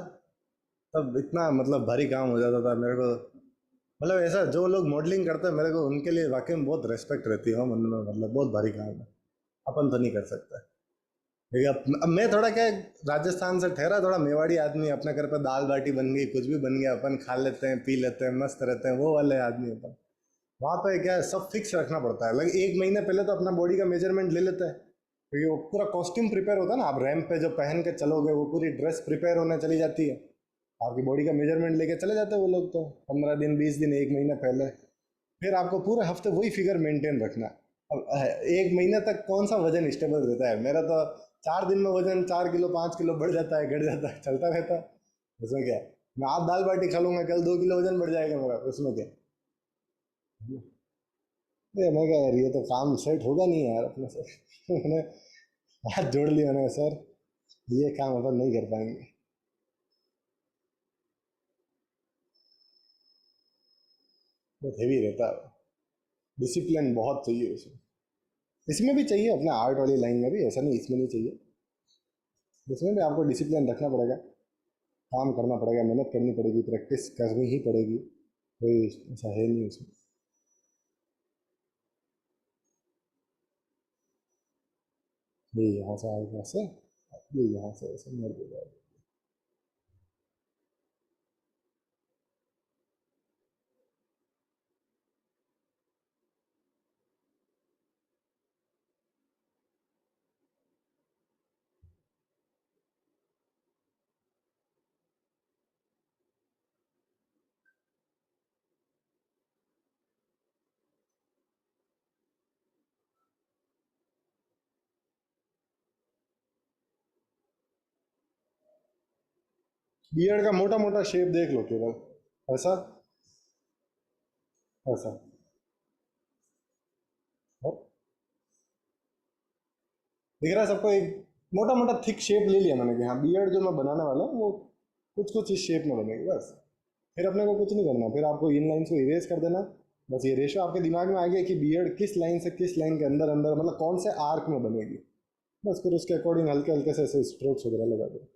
तब इतना मतलब भारी काम हो जाता था मेरे को, मतलब ऐसा जो लोग मॉडलिंग करते हैं मेरे को उनके लिए वाकई में बहुत रेस्पेक्ट रहती है मन में, मतलब बहुत भारी काम है, अपन तो नहीं कर सकते। देखिए अब मैं थोड़ा क्या है, राजस्थान से ठहरा, थोड़ा मेवाड़ी आदमी, अपने घर पे दाल बाटी बन गई, कुछ भी बन गया, अपन खा लेते हैं, पी लेते हैं, मस्त रहते हैं, वो वाले आदमी अपन। वहाँ पे क्या है, सब फिक्स रखना पड़ता है, लगे 1 महीने पहले तो अपना बॉडी का मेजरमेंट ले लेते हैं, क्योंकि वो पूरा कॉस्ट्यूम प्रिपेयर होता है ना, आप रैंप पे जो पहन के चलोगे वो पूरी ड्रेस प्रिपेयर होने चली जाती है, आपकी बॉडी का मेजरमेंट लेके चले जाते हैं वो लोग, तो 15 दिन 20 दिन 1 महीने पहले, फिर आपको पूरे हफ्ते वही फिगर मेंटेन रखना है। अब 1 महीने तक कौन सा वजन स्टेबल रहता है, मेरा तो 4 दिन में वजन 4 किलो 5 किलो बढ़ जाता है, घट जाता है, चलता रहता है, उसमें क्या है। मैं आज दाल बाटी खा लूंगा, कल 2 किलो वजन बढ़ जाएगा मेरा, उसमें क्या है। अरे मैं क्या यार, ये तो काम सेट होगा नहीं यार अपने से। मैंने हाथ जोड़ लिया मैंने, सर ये काम अपन नहीं कर पाएंगे, बहुत हेवी रहता है, डिसिप्लिन बहुत चाहिए उसमें। इसमें भी चाहिए, अपने आर्ट वाली लाइन में भी, ऐसा नहीं इसमें नहीं चाहिए, इसमें भी आपको डिसिप्लिन रखना पड़ेगा, काम करना पड़ेगा, मेहनत करनी पड़ेगी, प्रैक्टिस करनी ही पड़ेगी, कोई ऐसा है नहीं उसमें। ये यहाँ से आएगा ऐसे, ये यहाँ से ऐसे मर जाएगा। बियर्ड का मोटा मोटा शेप देख लो केवल, ऐसा, ऐसा, और दिख रहा है सबको, एक मोटा मोटा थिक शेप ले लिया मैंने कि हाँ बियर्ड जो मैं बनाने वाला हूँ वो कुछ कुछ इस शेप में बनेगी बस। फिर अपने को कुछ नहीं करना, फिर आपको इन लाइन को इरेज कर देना, बस ये रेशो आपके दिमाग में आ गया कि बियर्ड किस लाइन से किस लाइन के अंदर अंदर, मतलब कौन से आर्क में बनेगी, बस फिर उसके अकॉर्डिंग हल्के हल्के से ऐसे स्ट्रोक्स वगैरह लगा दो।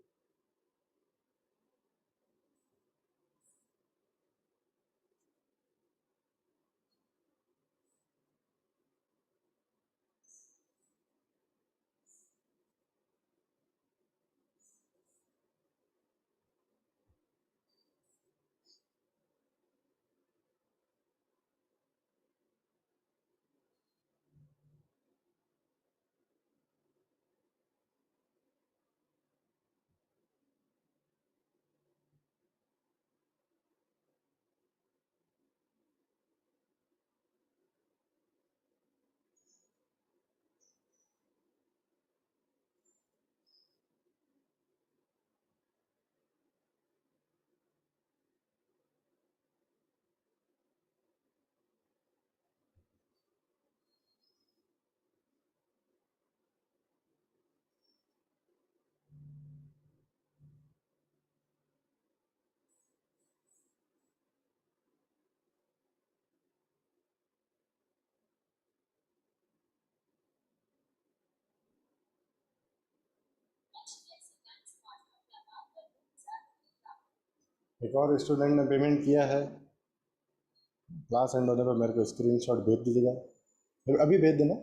एक और स्टूडेंट ने पेमेंट किया है। क्लास एंड होने पर मेरे को स्क्रीनशॉट भेज दीजिएगा, फिर अभी भेज देना।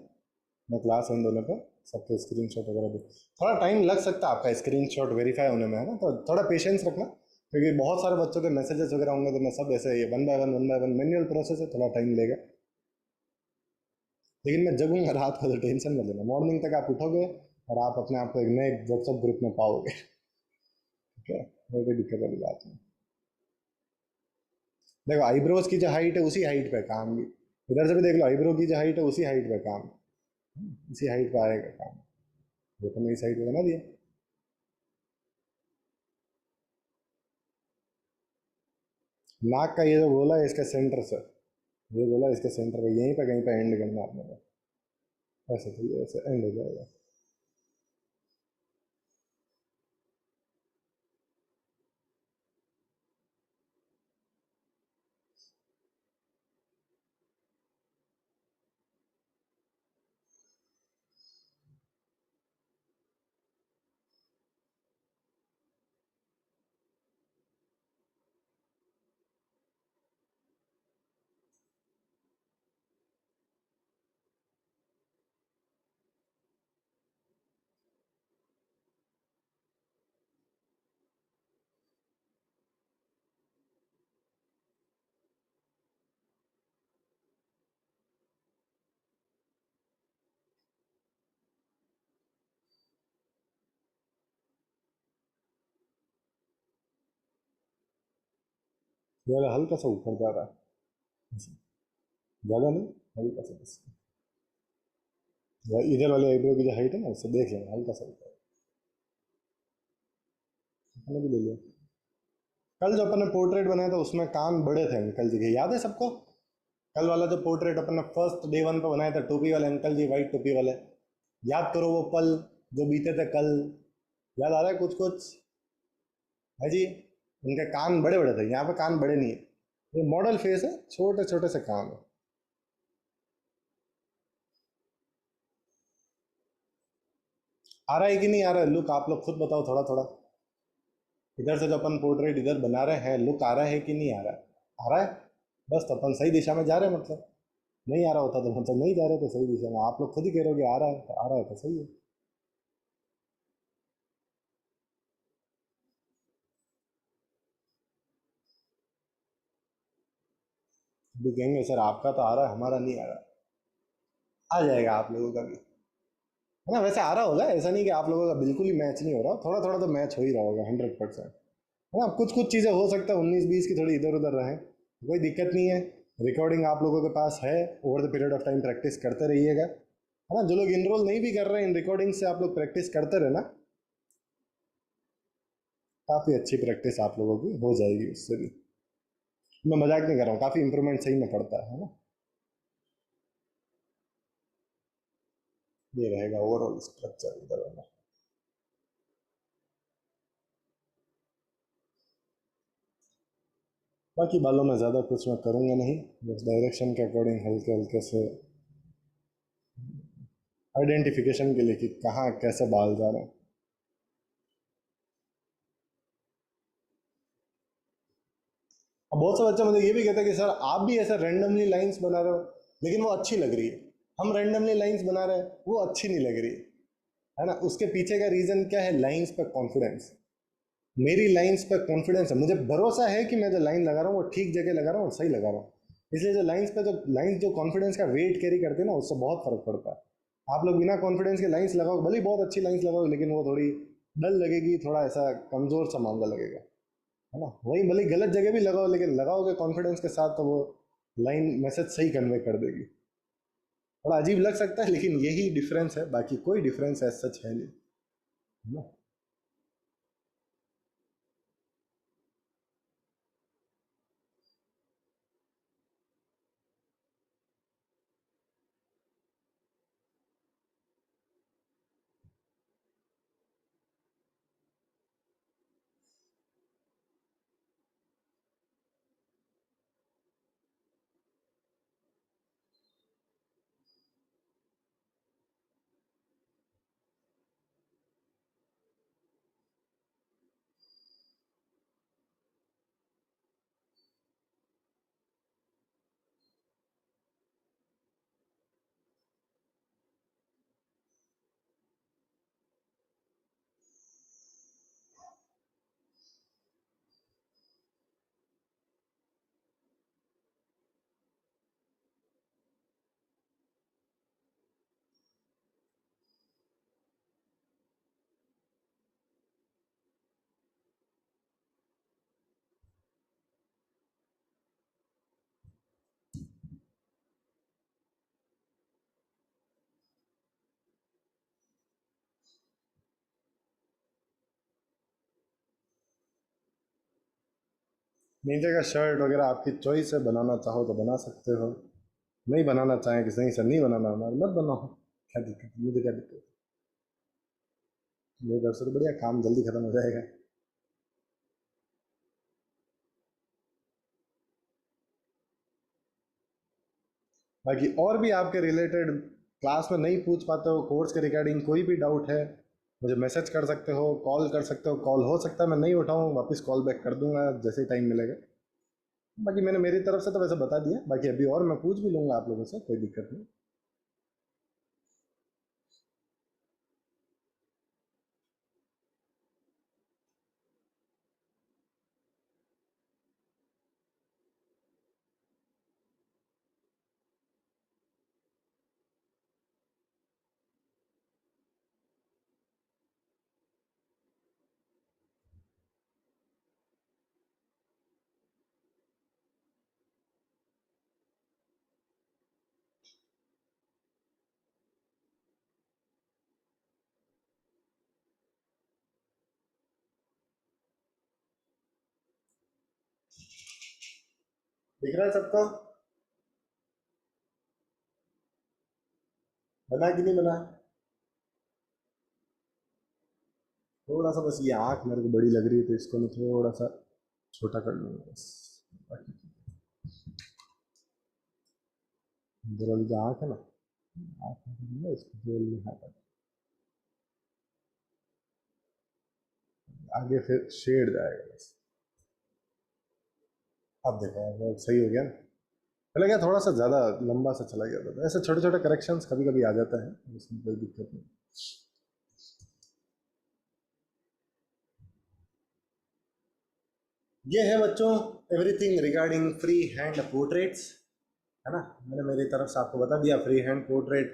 मैं क्लास एंड होने पर सबके स्क्रीनशॉट वगैरह भेज, थोड़ा टाइम लग सकता है आपका स्क्रीनशॉट वेरीफाई होने में, है ना, तो थोड़ा पेशेंस रखना, क्योंकि बहुत सारे बच्चों के मैसेजेस वगैरह होंगे, तो मैं सब ऐसे ये one by one manual process है, थोड़ा टाइम लेगा। लेकिन मैं जगूंगा रात को, तो टेंशन मत लेना, मॉर्निंग तक आप उठोगे और आप अपने आप को एक नए व्हाट्सएप ग्रुप में पाओगे। ठीक है, कोई दिक्कत वाली बात नहीं। देखो आईब्रोज की जो हाइट है उसी हाइट पे काम भी, इधर से भी देख लो, आईब्रो की जो हाइट है उसी हाइट पे काम, इसी हाइट पे आएगा काम। ये तो मैं इस हाइट पे बना दिया। नाक का ये जो गोला है इसके सेंटर से, ये गोला इसके सेंटर पे, यहीं पे कहीं पे एंड करना है आपने को। ऐसे तो ये ऐसे एंड हो जाएगा। ये वाला हल्का सा ऊपर जा रहा है, ऐसे। ज़्यादा नहीं, हल्का सा बस। इधर वाले आईब्रो की जो हाइट है ना उससे देख लेना, हल्का सा ऊपर। मैंने भी ले लिया। कल जो अपन ने पोर्ट्रेट बनाया था उसमें कान बड़े थे अंकल जी के, याद है सबको? कल वाला जो पोर्ट्रेट अपन ने फर्स्ट डे वन पे बनाया था, टोपी वाले अंकल जी, वाइट टोपी वाले, याद करो वो पल जो बीते थे कल, याद आ रहा है कुछ कुछ? है जी। उनके कान बड़े बड़े थे, यहाँ पे कान बड़े नहीं है, ये मॉडल फेस है, छोटे छोटे से कान है। आ रहा है कि नहीं आ रहा है लुक, आप लोग खुद बताओ थोड़ा थोड़ा। इधर से जो अपन पोर्ट्रेट इधर बना रहे हैं, लुक आ रहा है कि नहीं आ रहा है? आ रहा है। बस तो अपन सही दिशा में जा रहे हैं मतलब। नहीं आ रहा होता तो मतलब नहीं जा रहे, तो सही दिशा में, आप लोग खुद ही कह रहे हो कि आ रहा है, तो आ रहा है तो सही है। अभी कहेंगे सर आपका तो आ रहा है, हमारा नहीं आ रहा। आ जाएगा आप लोगों का भी, है ना, वैसे आ रहा होगा, ऐसा नहीं कि आप लोगों का बिल्कुल ही मैच नहीं हो रहा, थोड़ा थोड़ा तो मैच हो ही रहा होगा, 100%। है ना, कुछ कुछ चीज़ें हो सकता है 19-20 की थोड़ी इधर उधर रहें, कोई दिक्कत नहीं है। रिकॉर्डिंग आप लोगों के पास है, over the period of time practice करते रहिएगा, है ना। जो लोग इनरोल नहीं भी कर रहे हैं इन रिकॉर्डिंग से, आप लोग प्रैक्टिस करते रहना, काफ़ी अच्छी प्रैक्टिस आप लोगों की हो जाएगी उससे भी। मैं मजाक नहीं कर रहा हूँ, काफ़ी इंप्रूवमेंट सही में पड़ता है ना। ये रहेगा ओवरऑल स्ट्रक्चर इधर वाला। बाकी बालों में ज़्यादा कुछ मैं करूँगा नहीं, बस डायरेक्शन के अकॉर्डिंग हल्के हल्के से आइडेंटिफिकेशन के लिए कि कहाँ कैसे बाल जा रहे हैं। अब बहुत से बच्चे मुझे ये भी कहते हैं कि सर आप भी ऐसे रैंडमली लाइंस बना रहे हो, लेकिन वो अच्छी लग रही है। हम रैंडमली लाइंस बना रहे हैं, वो अच्छी नहीं लग रही है ना। उसके पीछे का रीज़न क्या है? लाइंस पे कॉन्फिडेंस। मेरी लाइंस पे कॉन्फिडेंस है, मुझे भरोसा है कि मैं जो लाइन लगा रहा हूँ वो ठीक जगह लगा रहा हूँ और सही लगा रहा हूँ। इसलिए जो लाइंस पे जो लाइंस जो कॉन्फिडेंस का वेट कैरी करते हैं ना, उससे बहुत फर्क पड़ता है। आप लोग बिना कॉन्फिडेंस के लाइंस लगाओ, भले ही बहुत अच्छी लाइंस लगाओ, लेकिन वो थोड़ी डल लगेगी, थोड़ा ऐसा कमज़ोर सा मामला लगेगा, है ना। वही भले ही गलत जगह भी लगाओ, लेकिन लगाओगे कॉन्फिडेंस के साथ तो वो लाइन मैसेज सही कन्वे कर देगी। थोड़ा अजीब लग सकता है, लेकिन यही डिफरेंस है, बाकी कोई डिफरेंस एज सच है नहीं, है ना। नीचे का शर्ट वगैरह आपकी चॉइस है, बनाना चाहो तो बना सकते हो, नहीं बनाना चाहें कि नहीं सर नहीं बनाना हमारा मत बनाओ, क्या दिक्कत है, मुझे क्या दिक्कत है, मेरे घर से तो बढ़िया काम जल्दी खत्म हो जाएगा। बाकी और भी आपके रिलेटेड क्लास में नहीं पूछ पाते हो, कोर्स के रिगार्डिंग कोई भी डाउट है, मुझे मैसेज कर सकते हो, कॉल कर सकते हो। कॉल हो सकता है मैं नहीं उठाऊँ, वापस कॉल बैक कर दूंगा जैसे ही टाइम मिलेगा। बाकी मैंने मेरी तरफ से तो वैसे बता दिया, बाकी अभी और मैं पूछ भी लूँगा आप लोगों से, कोई दिक्कत नहीं। दिख रहा है सबको? बना कि नहीं बना? थोड़ा सा बस ये आँख मेरे को बड़ी लग रही है तो इसको मैं थोड़ा सा छोटा कर लूँगा बस। बाकी इधर वाली जो आँख है ना, आँख में इसको जोड़ में हटा, आगे फिर शेड जाएगा बस। अब देखो अब सही हो गया ना? पहले क्या थोड़ा सा ज़्यादा लंबा सा चला गया था, ऐसे छोटे छोटे करेक्शंस कभी कभी आ जाता है, इसमें कोई दिक्कत नहीं। ये है बच्चों everything regarding free hand portraits, है ना? मैंने मेरी तरफ से आपको बता दिया फ्री हैंड पोर्ट्रेट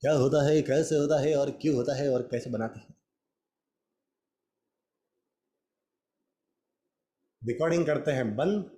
क्या होता है, कैसे होता है और क्यों होता है और कैसे बनाते हैं। रिकॉर्डिंग करते हैं बंद